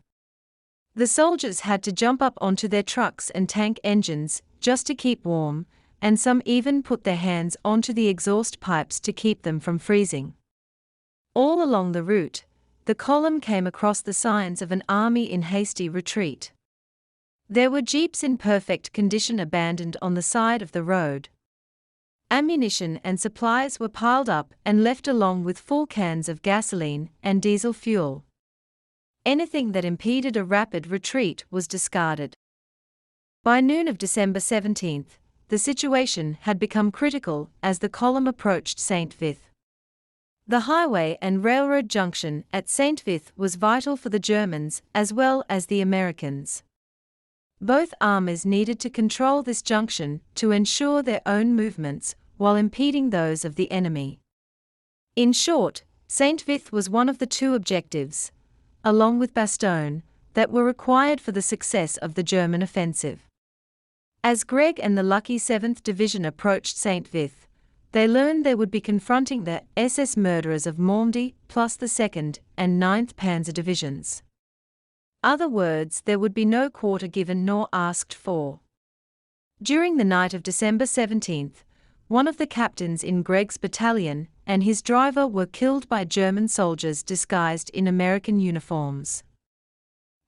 The soldiers had to jump up onto their trucks and tank engines just to keep warm, and some even put their hands onto the exhaust pipes to keep them from freezing. All along the route, the column came across the signs of an army in hasty retreat. There were jeeps in perfect condition abandoned on the side of the road. Ammunition and supplies were piled up and left along with full cans of gasoline and diesel fuel. Anything that impeded a rapid retreat was discarded. By noon of December 17, the situation had become critical as the column approached St. Vith. The highway and railroad junction at St. Vith was vital for the Germans as well as the Americans. Both armies needed to control this junction to ensure their own movements while impeding those of the enemy. In short, St. Vith was one of the two objectives, along with Bastogne, that were required for the success of the German offensive. As Gregg and the lucky 7th Division approached St. Vith, they learned they would be confronting the SS murderers of Malmedy plus the 2nd and 9th Panzer Divisions. Other words, there would be no quarter given nor asked for. During the night of December 17, one of the captains in Gregg's battalion and his driver were killed by German soldiers disguised in American uniforms.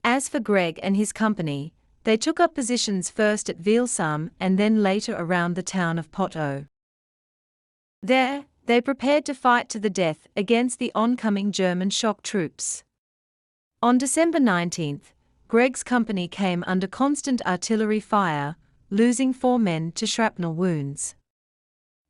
As for Gregg and his company, they took up positions first at Vielsalm and then later around the town of Poteau. There, they prepared to fight to the death against the oncoming German shock troops. On December 19, Gregg's company came under constant artillery fire, losing 4 men to shrapnel wounds.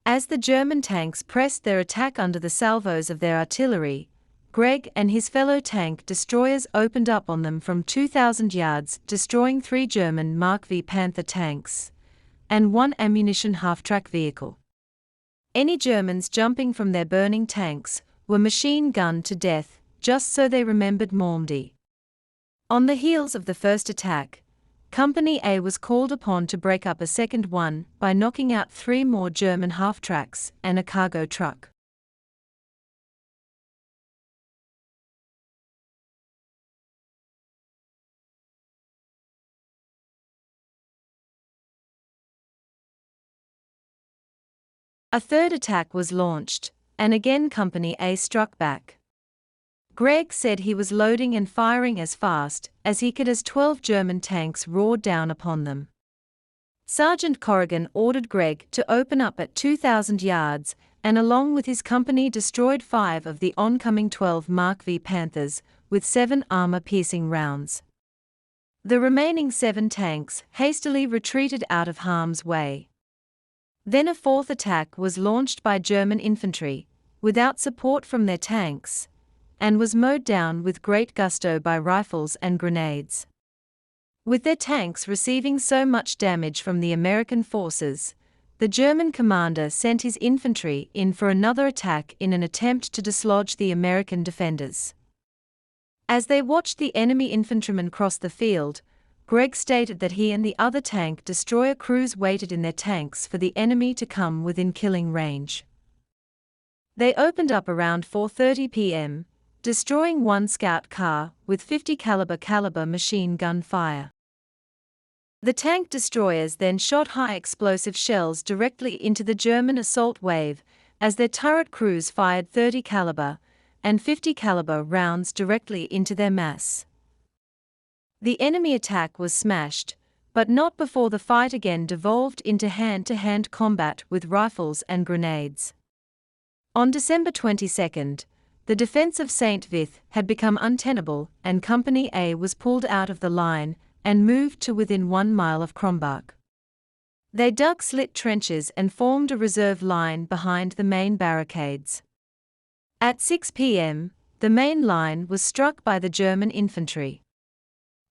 As the German tanks pressed their attack under the salvos of their artillery, Gregg and his fellow tank destroyers opened up on them from 2,000 yards, destroying 3 German Mark V Panther tanks and 1 ammunition half-track vehicle. Any Germans jumping from their burning tanks were machine-gunned to death, just so they remembered Malmedy. On the heels of the first attack, Company A was called upon to break up a second one by knocking out 3 more German half-tracks and a cargo truck. A third attack was launched, and again Company A struck back. Greg said he was loading and firing as fast as he could as 12 German tanks roared down upon them. Sergeant Corrigan ordered Greg to open up at 2,000 yards, and along with his company destroyed 5 of the oncoming 12 Mark V Panthers, with 7 armor-piercing rounds. The remaining 7 tanks hastily retreated out of harm's way. Then a fourth attack was launched by German infantry, without support from their tanks, and was mowed down with great gusto by rifles and grenades. With their tanks receiving so much damage from the American forces, the German commander sent his infantry in for another attack in an attempt to dislodge the American defenders. As they watched the enemy infantrymen cross the field, Greg stated that he and the other tank destroyer crews waited in their tanks for the enemy to come within killing range. They opened up around 4:30 p.m., destroying 1 scout car with 50 caliber machine gun fire. The tank destroyers then shot high explosive shells directly into the German assault wave, as their turret crews fired 30 caliber and 50 caliber rounds directly into their mass. The enemy attack was smashed, but not before the fight again devolved into hand-to-hand combat with rifles and grenades. On December 22, the defense of St. Vith had become untenable, and Company A was pulled out of the line and moved to within 1 mile of Krombach. They dug slit trenches and formed a reserve line behind the main barricades. At 6 p.m., the main line was struck by the German infantry.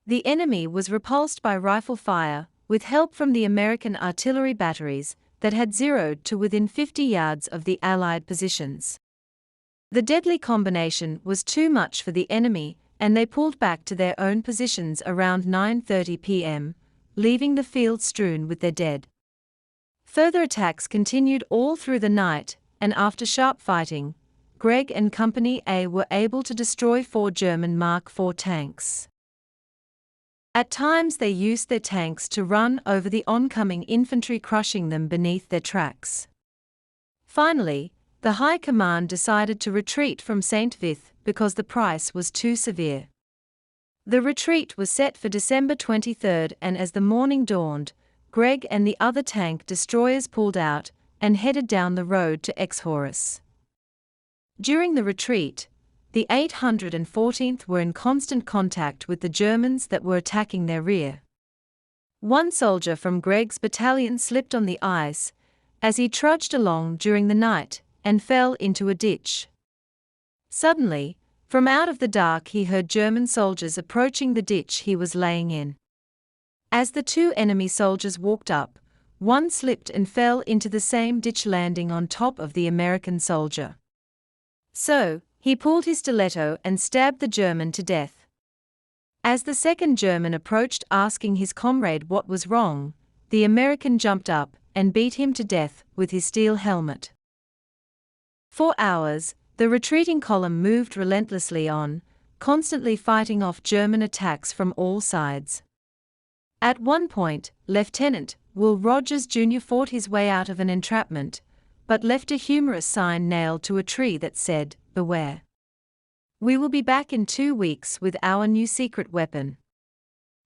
The enemy was repulsed by rifle fire, with help from the American artillery batteries that had zeroed to within 50 yards of the Allied positions. The deadly combination was too much for the enemy, and they pulled back to their own positions around 9:30 p.m., leaving the field strewn with their dead. Further attacks continued all through the night, and after sharp fighting, Greg and Company A were able to destroy 4 German Mark IV tanks. At times they used their tanks to run over the oncoming infantry, crushing them beneath their tracks. Finally, the High Command decided to retreat from St. Vith because the price was too severe. The retreat was set for December 23, and as the morning dawned, Greg and the other tank destroyers pulled out and headed down the road to Exhorus. During the retreat, the 814th were in constant contact with the Germans that were attacking their rear. One soldier from Greg's battalion slipped on the ice as he trudged along during the night and fell into a ditch. Suddenly, from out of the dark he heard German soldiers approaching the ditch he was laying in. As the 2 enemy soldiers walked up, one slipped and fell into the same ditch, landing on top of the American soldier. So, he pulled his stiletto and stabbed the German to death. As the second German approached asking his comrade what was wrong, the American jumped up and beat him to death with his steel helmet. For hours, the retreating column moved relentlessly on, constantly fighting off German attacks from all sides. At one point, Lieutenant Will Rogers Jr. fought his way out of an entrapment, but left a humorous sign nailed to a tree that said, "Beware. We will be back in 2 weeks with our new secret weapon."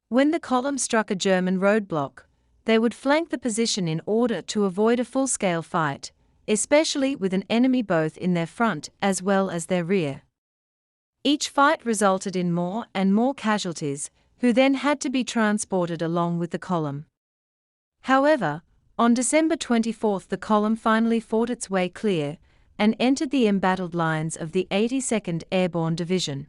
When the column struck a German roadblock, they would flank the position in order to avoid a full-scale fight, especially with an enemy both in their front as well as their rear. Each fight resulted in more and more casualties, who then had to be transported along with the column. However, on December 24 the column finally fought its way clear and entered the embattled lines of the 82nd Airborne Division.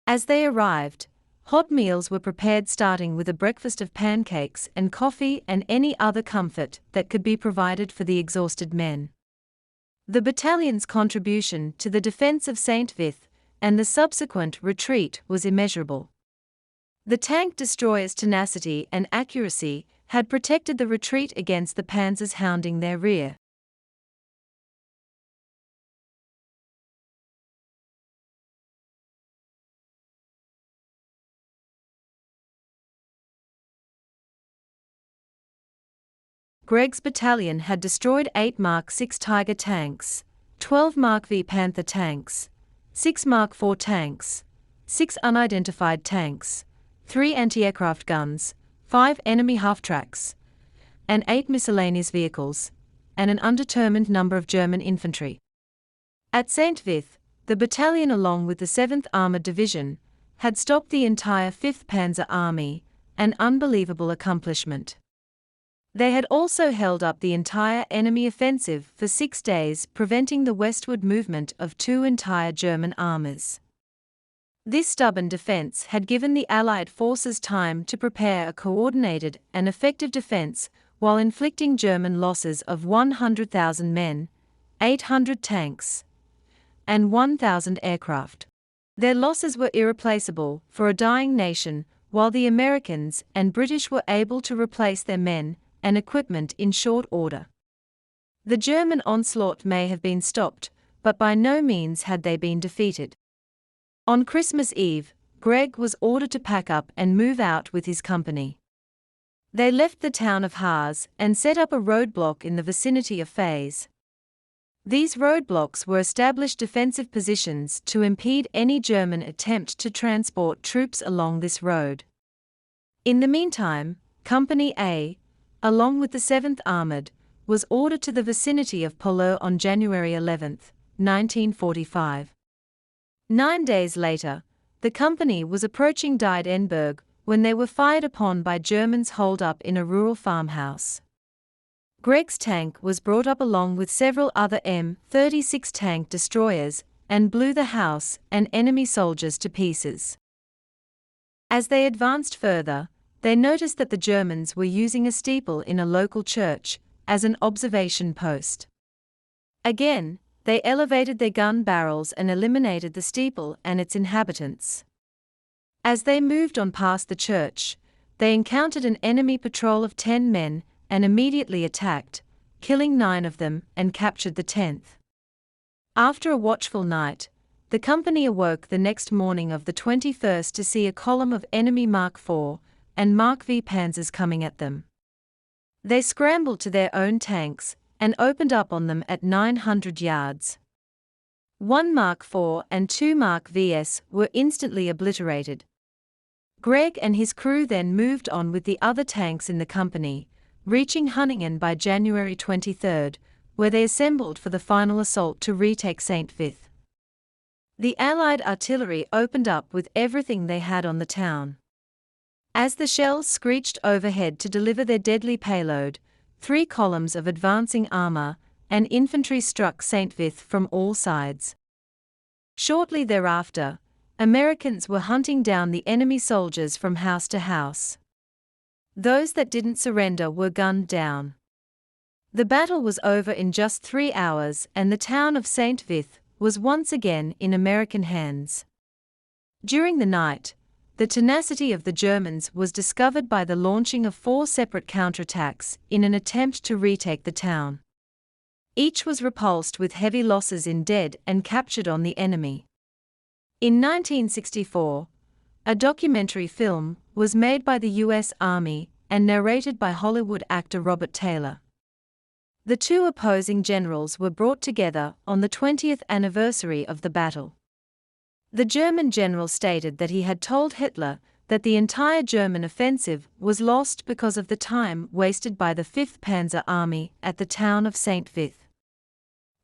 As they arrived, hot meals were prepared, starting with a breakfast of pancakes and coffee and any other comfort that could be provided for the exhausted men. The battalion's contribution to the defense of St. Vith and the subsequent retreat was immeasurable. The tank destroyers' tenacity and accuracy had protected the retreat against the panzers hounding their rear. Greg's battalion had destroyed 8 Mark VI Tiger tanks, 12 Mark V Panther tanks, 6 Mark IV tanks, 6 unidentified tanks, 3 anti-aircraft guns, 5 enemy half-tracks, and 8 miscellaneous vehicles, and an undetermined number of German infantry. At St. Vith, the battalion along with the 7th Armored Division had stopped the entire 5th Panzer Army, an unbelievable accomplishment. They had also held up the entire enemy offensive for 6 days, preventing the westward movement of 2 entire German armies. This stubborn defense had given the Allied forces time to prepare a coordinated and effective defense while inflicting German losses of 100,000 men, 800 tanks, and 1,000 aircraft. Their losses were irreplaceable for a dying nation, while the Americans and British were able to replace their men and equipment in short order. The German onslaught may have been stopped, but by no means had they been defeated. On Christmas Eve, Greg was ordered to pack up and move out with his company. They left the town of Haas and set up a roadblock in the vicinity of Fez. These roadblocks were established defensive positions to impede any German attempt to transport troops along this road. In the meantime, Company A, along with the 7th Armored, was ordered to the vicinity of Pollock on January 11, 1945. 9 days later, the company was approaching Diedenburg when they were fired upon by Germans holed up in a rural farmhouse. Greg's tank was brought up along with several other M36 tank destroyers and blew the house and enemy soldiers to pieces. As they advanced further, they noticed that the Germans were using a steeple in a local church as an observation post. Again, they elevated their gun barrels and eliminated the steeple and its inhabitants. As they moved on past the church, they encountered an enemy patrol of 10 men and immediately attacked, killing 9 of them and captured the 10th. After a watchful night, the company awoke the next morning of the 21st to see a column of enemy Mark IV and Mark V panzers coming at them. They scrambled to their own tanks and opened up on them at 900 yards. 1 Mark IV and 2 Mark VS were instantly obliterated. Greg and his crew then moved on with the other tanks in the company, reaching Hunningen by January 23, where they assembled for the final assault to retake St. Vith. The Allied artillery opened up with everything they had on the town. As the shells screeched overhead to deliver their deadly payload, 3 columns of advancing armor and infantry struck St. Vith from all sides. Shortly thereafter, Americans were hunting down the enemy soldiers from house to house. Those that didn't surrender were gunned down. The battle was over in just 3 hours, and the town of St. Vith was once again in American hands. During the night, the tenacity of the Germans was discovered by the launching of 4 separate counterattacks in an attempt to retake the town. Each was repulsed with heavy losses in dead and captured on the enemy. In 1964, a documentary film was made by the U.S. Army and narrated by Hollywood actor Robert Taylor. The 2 opposing generals were brought together on the 20th anniversary of the battle. The German general stated that he had told Hitler that the entire German offensive was lost because of the time wasted by the 5th Panzer Army at the town of St. Vith.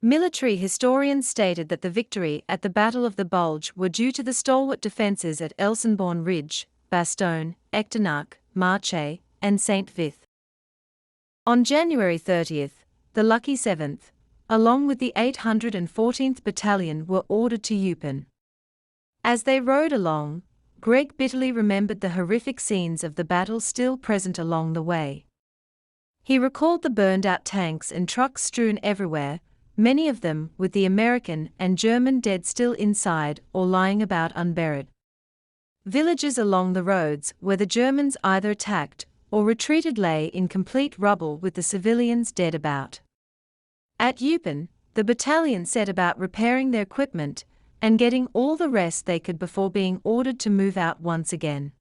Military historians stated that the victory at the Battle of the Bulge were due to the stalwart defenses at Elsenborn Ridge, Bastogne, Echternach, Marche, and St. Vith. On January 30, the Lucky 7th, along with the 814th Battalion, were ordered to Eupen. As they rode along, Greg bitterly remembered the horrific scenes of the battle still present along the way. He recalled the burned-out tanks and trucks strewn everywhere, many of them with the American and German dead still inside or lying about unburied. Villages along the roads where the Germans either attacked or retreated lay in complete rubble with the civilians dead about. At Eupen, the battalion set about repairing their equipment and getting all the rest they could before being ordered to move out once again.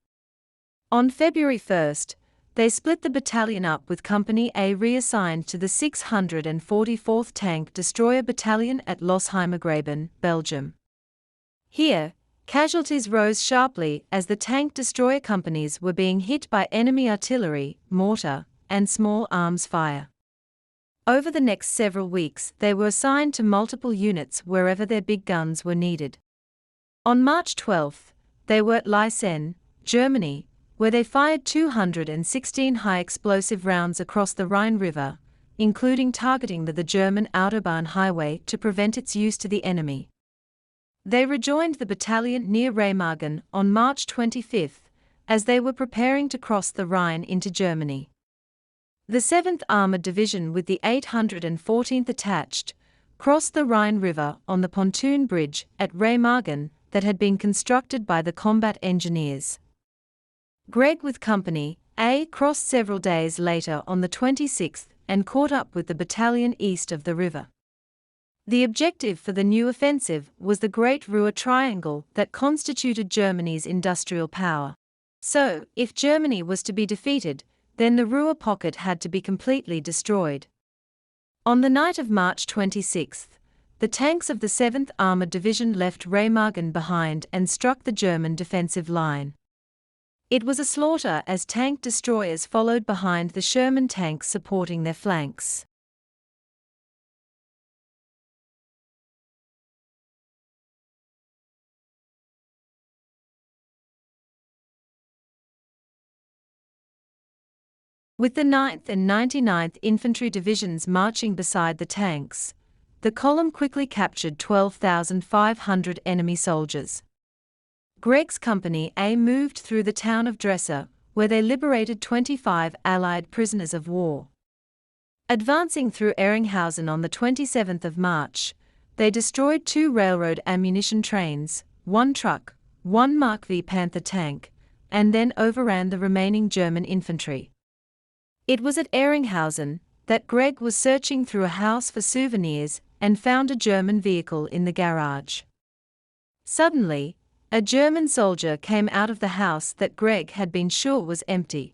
On February 1, they split the battalion up with Company A reassigned to the 644th Tank Destroyer Battalion at Losheimergraben, Belgium. Here, casualties rose sharply as the tank destroyer companies were being hit by enemy artillery, mortar, and small arms fire. Over the next several weeks, they were assigned to multiple units wherever their big guns were needed. On March 12, they were at Lysen, Germany, where they fired 216 high-explosive rounds across the Rhine River, including targeting the German Autobahn highway to prevent its use to the enemy. They rejoined the battalion near Remagen on March 25, as they were preparing to cross the Rhine into Germany. The 7th Armored Division with the 814th attached, crossed the Rhine River on the pontoon bridge at Remagen that had been constructed by the combat engineers. Greg with Company A crossed several days later on the 26th and caught up with the battalion east of the river. The objective for the new offensive was the Great Ruhr Triangle that constituted Germany's industrial power. So, if Germany was to be defeated, then the Ruhr pocket had to be completely destroyed. On the night of March 26, the tanks of the 7th Armored Division left Remagen behind and struck the German defensive line. It was a slaughter as tank destroyers followed behind the Sherman tanks supporting their flanks. With the 9th and 99th Infantry Divisions marching beside the tanks, the column quickly captured 12,500 enemy soldiers. Greg's Company A moved through the town of Dresser, where they liberated 25 Allied prisoners of war. Advancing through Ehringhausen on the 27th of March, they destroyed 2 railroad ammunition trains, 1 truck, 1 Mark V Panther tank, and then overran the remaining German infantry. It was at Ehringhausen that Greg was searching through a house for souvenirs and found a German vehicle in the garage. Suddenly, a German soldier came out of the house that Greg had been sure was empty.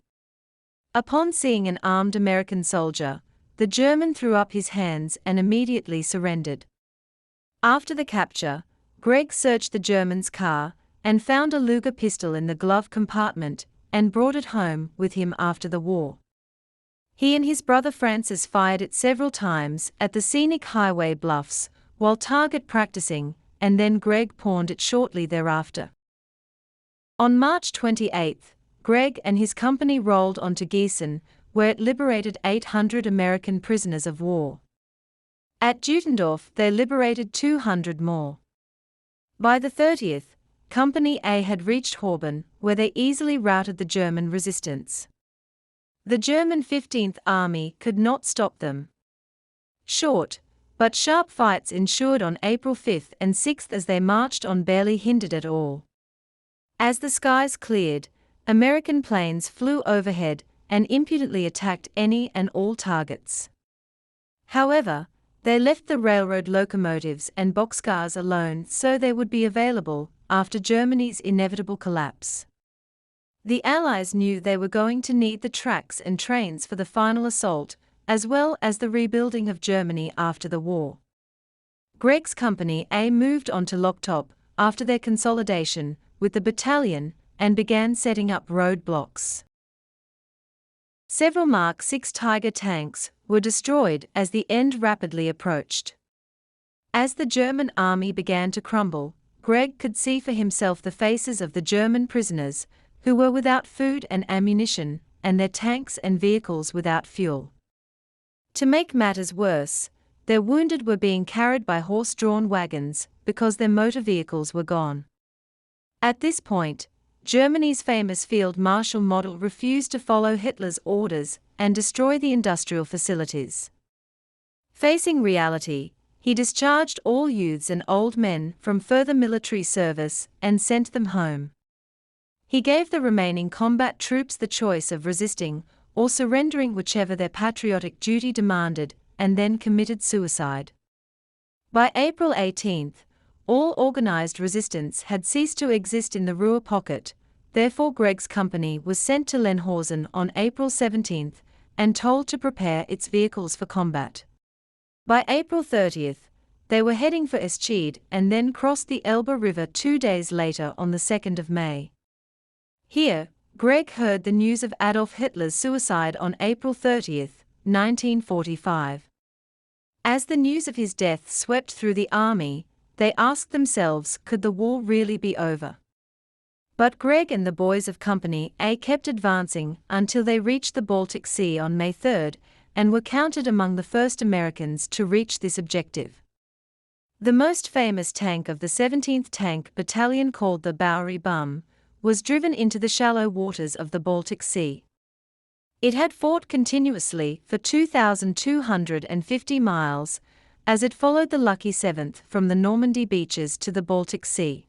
Upon seeing an armed American soldier, the German threw up his hands and immediately surrendered. After the capture, Greg searched the German's car and found a Luger pistol in the glove compartment and brought it home with him after the war. He and his brother Francis fired it several times at the scenic highway bluffs while target practicing, and then Greg pawned it shortly thereafter. On March 28, Greg and his company rolled onto Gießen, where it liberated 800 American prisoners of war. At Deutendorf they liberated 200 more. By the 30th, Company A had reached Horben, where they easily routed the German resistance. The German 15th Army could not stop them. Short, but sharp fights ensued on April 5 and 6 as they marched on, barely hindered at all. As the skies cleared, American planes flew overhead and impudently attacked any and all targets. However, they left the railroad locomotives and boxcars alone so they would be available after Germany's inevitable collapse. The Allies knew they were going to need the tracks and trains for the final assault, as well as the rebuilding of Germany after the war. Greg's Company A moved on to Lochtop after their consolidation with the battalion and began setting up roadblocks. Several Mark VI Tiger tanks were destroyed as the end rapidly approached. As the German army began to crumble, Greg could see for himself the faces of the German prisoners who were without food and ammunition, and their tanks and vehicles without fuel. To make matters worse, their wounded were being carried by horse-drawn wagons because their motor vehicles were gone. At this point, Germany's famous Field Marshal Model refused to follow Hitler's orders and destroy the industrial facilities. Facing reality, he discharged all youths and old men from further military service and sent them home. He gave the remaining combat troops the choice of resisting or surrendering whichever their patriotic duty demanded, and then committed suicide. By April 18, all organized resistance had ceased to exist in the Ruhr pocket, therefore Greg's company was sent to Lenhausen on April 17 and told to prepare its vehicles for combat. By April 30, they were heading for Eschede and then crossed the Elbe River 2 days later on the 2nd of May. Here, Greg heard the news of Adolf Hitler's suicide on April 30, 1945. As the news of his death swept through the army, they asked themselves, could the war really be over? But Greg and the boys of Company A kept advancing until they reached the Baltic Sea on May 3 and were counted among the first Americans to reach this objective. The most famous tank of the 17th Tank Battalion, called the Bowery Bum, was driven into the shallow waters of the Baltic Sea. It had fought continuously for 2,250 miles, as it followed the Lucky 7th from the Normandy beaches to the Baltic Sea.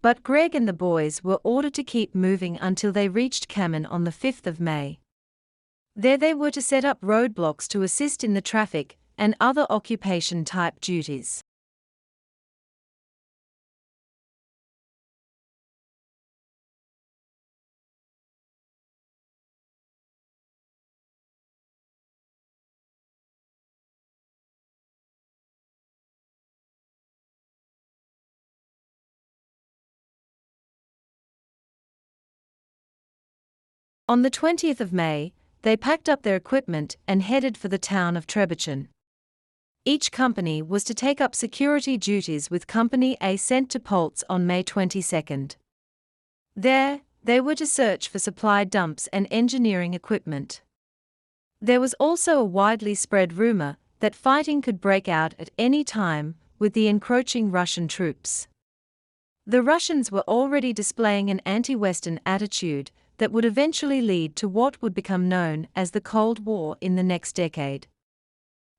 But Greg and the boys were ordered to keep moving until they reached Kamen on the 5th of May. There they were to set up roadblocks to assist in the traffic and other occupation-type duties. On the 20th of May, they packed up their equipment and headed for the town of Trebuchin. Each company was to take up security duties, with Company A sent to Poltz on May 22. There, they were to search for supply dumps and engineering equipment. There was also a widely spread rumor that fighting could break out at any time with the encroaching Russian troops. The Russians were already displaying an anti-Western attitude that would eventually lead to what would become known as the Cold War in the next decade.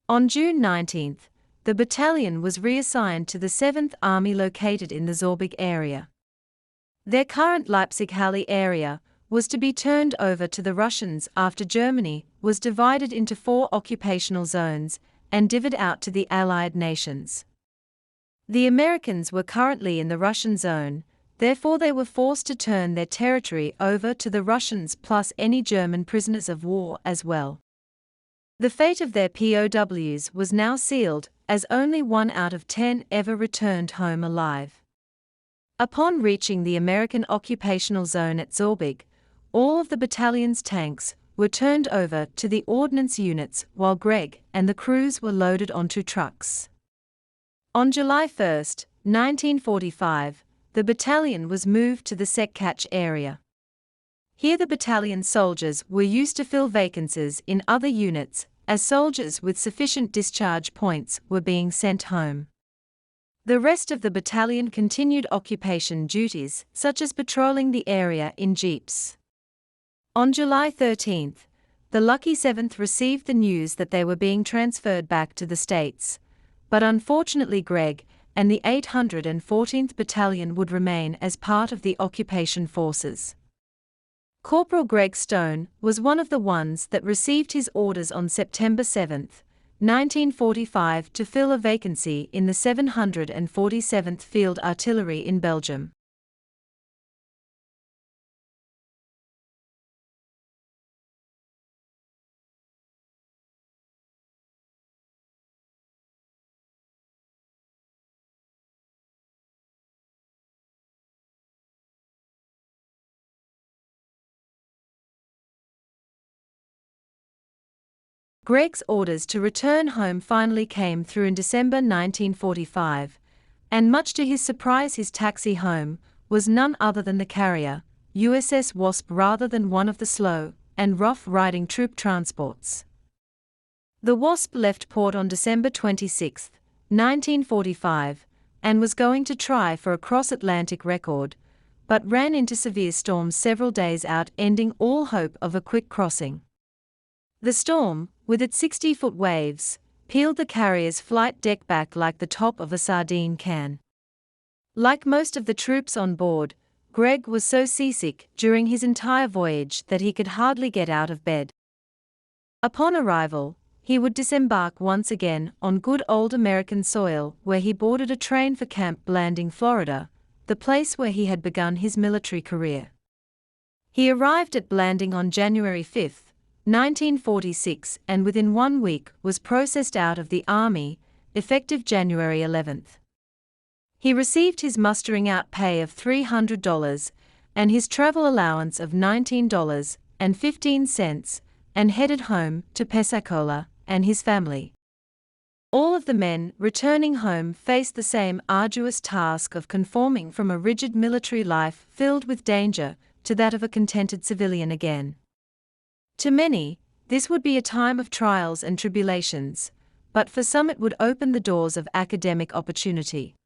On June 19, the battalion was reassigned to the 7th Army located in the Zorbig area. Their current Leipzig-Halle area was to be turned over to the Russians after Germany was divided into 4 occupational zones and divvied out to the Allied nations. The Americans were currently in the Russian zone, therefore they were forced to turn their territory over to the Russians plus any German prisoners of war as well. The fate of their POWs was now sealed, as only 1 out of 10 ever returned home alive. Upon reaching the American occupational zone at Zorbig, all of the battalion's tanks were turned over to the ordnance units while Greg and the crews were loaded onto trucks. On July 1, 1945, the battalion was moved to the Sekkac area. Here the battalion soldiers were used to fill vacancies in other units, as soldiers with sufficient discharge points were being sent home. The rest of the battalion continued occupation duties, such as patrolling the area in jeeps. On July 13, the Lucky 7th received the news that they were being transferred back to the States, but unfortunately Greg and the 814th Battalion would remain as part of the occupation forces. Corporal Greg Stone was one of the ones that received his orders on September 7, 1945 to fill a vacancy in the 747th Field Artillery in Belgium. Greg's orders to return home finally came through in December 1945, and much to his surprise his taxi home was none other than the carrier, USS Wasp, rather than one of the slow and rough-riding troop transports. The Wasp left port on December 26, 1945, and was going to try for a cross-Atlantic record, but ran into severe storms several days out, ending all hope of a quick crossing. The storm, with its 60-foot waves, peeled the carrier's flight deck back like the top of a sardine can. Like most of the troops on board, Greg was so seasick during his entire voyage that he could hardly get out of bed. Upon arrival, he would disembark once again on good old American soil, where he boarded a train for Camp Blanding, Florida, the place where he had begun his military career. He arrived at Blanding on January 5, 1946, and within 1 week was processed out of the Army, effective January 11. He received his mustering out pay of $300 and his travel allowance of $19.15 and headed home to Pensacola and his family. All of the men returning home faced the same arduous task of conforming from a rigid military life filled with danger to that of a contented civilian again. To many, this would be a time of trials and tribulations, but for some it would open the doors of academic opportunity.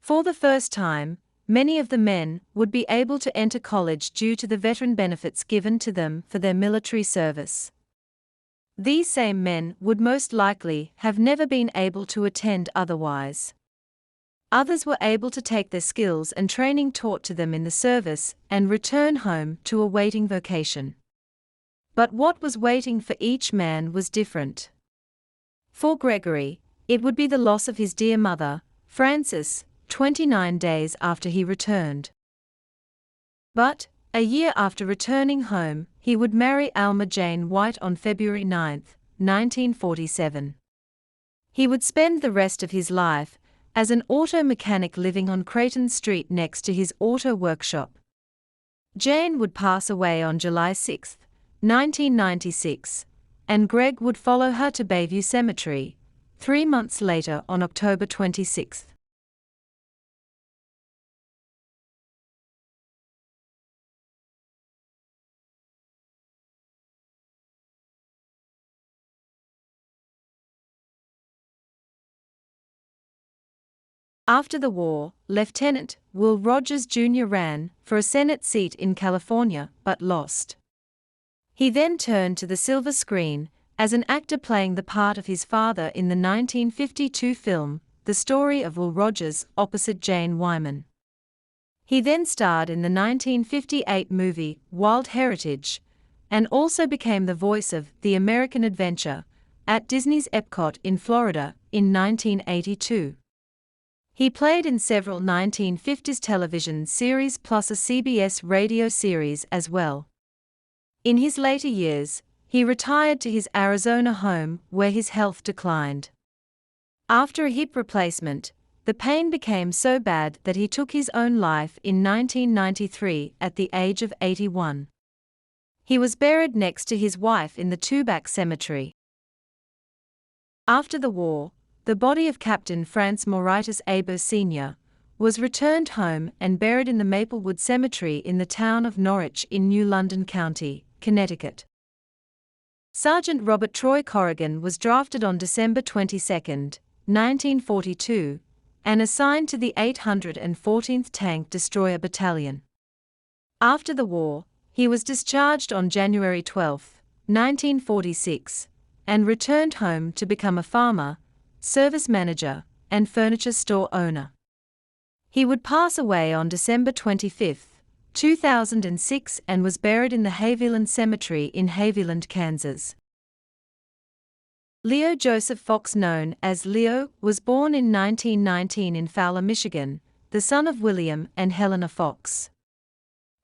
For the first time, many of the men would be able to enter college due to the veteran benefits given to them for their military service. These same men would most likely have never been able to attend otherwise. Others were able to take their skills and training taught to them in the service and return home to a waiting vocation. But what was waiting for each man was different. For Gregory, it would be the loss of his dear mother, Frances, 29 days after he returned. But, a year after returning home, he would marry Alma Jane White on February 9, 1947. He would spend the rest of his life as an auto mechanic living on Creighton Street next to his auto workshop. Jane would pass away on July 6, 1996, and Greg would follow her to Bayview Cemetery 3 months later on October 26. After the war, Lieutenant Will Rogers Jr. ran for a Senate seat in California but lost. He then turned to the silver screen as an actor playing the part of his father in the 1952 film, The Story of Will Rogers, opposite Jane Wyman. He then starred in the 1958 movie Wild Heritage, and also became the voice of The American Adventure at Disney's Epcot in Florida in 1982. He played in several 1950s television series plus a CBS radio series as well. In his later years, he retired to his Arizona home where his health declined. After a hip replacement, the pain became so bad that he took his own life in 1993 at the age of 81. He was buried next to his wife in the Tubac Cemetery. After the war, the body of Captain Frans Mauritis Eyeberse Sr. was returned home and buried in the Maplewood Cemetery in the town of Norwich in New London County, Connecticut. Sergeant Robert Troy Corrigan was drafted on December 22, 1942, and assigned to the 814th Tank Destroyer Battalion. After the war, he was discharged on January 12, 1946, and returned home to become a farmer, service manager, and furniture store owner. He would pass away on December 25, 2006, and was buried in the Haviland Cemetery in Haviland, Kansas. Leo Joseph Fox, known as Leo, was born in 1919 in Fowler, Michigan, the son of William and Helena Fox.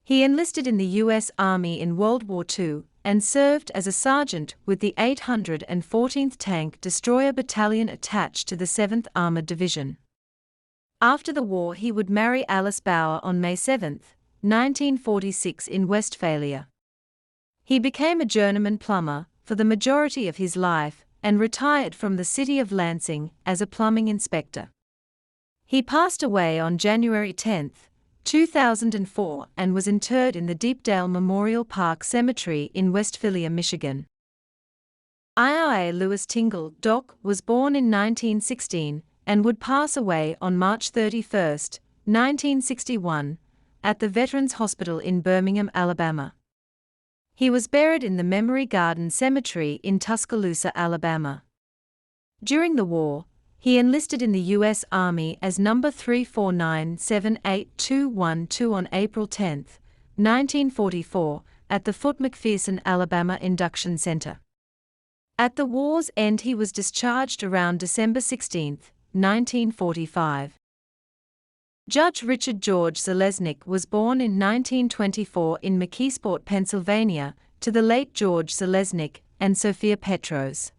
He enlisted in the U.S. Army in World War II and served as a sergeant with the 814th Tank Destroyer Battalion attached to the 7th Armored Division. After the war, he would marry Alice Bauer on May 7, 1946 in Westphalia. He became a journeyman plumber for the majority of his life and retired from the city of Lansing as a plumbing inspector. He passed away on January 10, 2004, and was interred in the Deepdale Memorial Park Cemetery in Westphalia, Michigan. I.I.A. Louis Tingle, Doc, was born in 1916 and would pass away on March 31, 1961, at the Veterans Hospital in Birmingham, Alabama. He was buried in the Memory Garden Cemetery in Tuscaloosa, Alabama. During the war, he enlisted in the U.S. Army as No. 349781212 on April 10, 1944, at the Fort McPherson, Alabama Induction Center. At the war's end, he was discharged around December 16, 1945. Judge Richard George Zeleznik was born in 1924 in McCaskill, Pennsylvania, to the late George Zeleznik and Sophia Petros.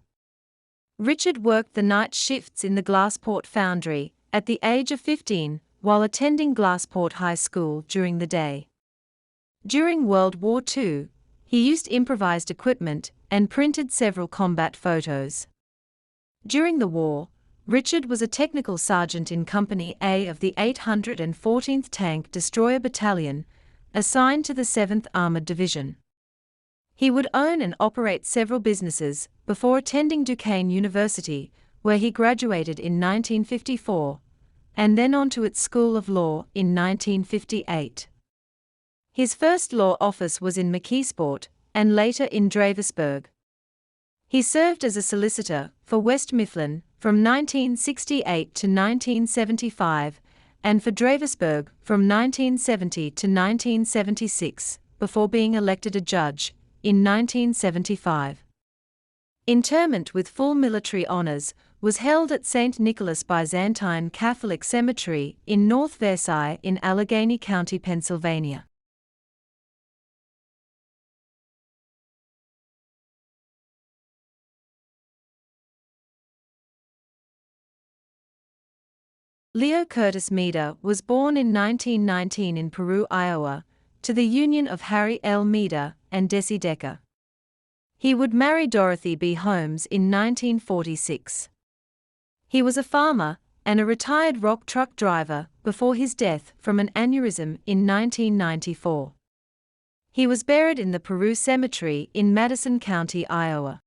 Richard worked the night shifts in the Glassport foundry at the age of 15 while attending Glassport High School during the day. During World War II, he used improvised equipment and printed several combat photos. During the war, Richard was a technical sergeant in Company A of the 814th Tank Destroyer Battalion, assigned to the 7th Armored Division. He would own and operate several businesses before attending Duquesne University, where he graduated in 1954, and then on to its School of Law in 1958. His first law office was in McCaskill, and later in Dravensburg. He served as a solicitor for West Mifflin from 1968 to 1975, and for Dravensburg from 1970 to 1976, before being elected a judge in 1975. Interment with full military honors was held at St. Nicholas Byzantine Catholic Cemetery in North Versailles in Allegheny County, Pennsylvania. Leo Kertis Meader was born in 1919 in Peru, Iowa, to the union of Harry L. Meader and Desi Decker. He would marry Dorothy B. Holmes in 1946. He was a farmer and a retired rock truck driver before his death from an aneurysm in 1994. He was buried in the Peru Cemetery in Madison County, Iowa.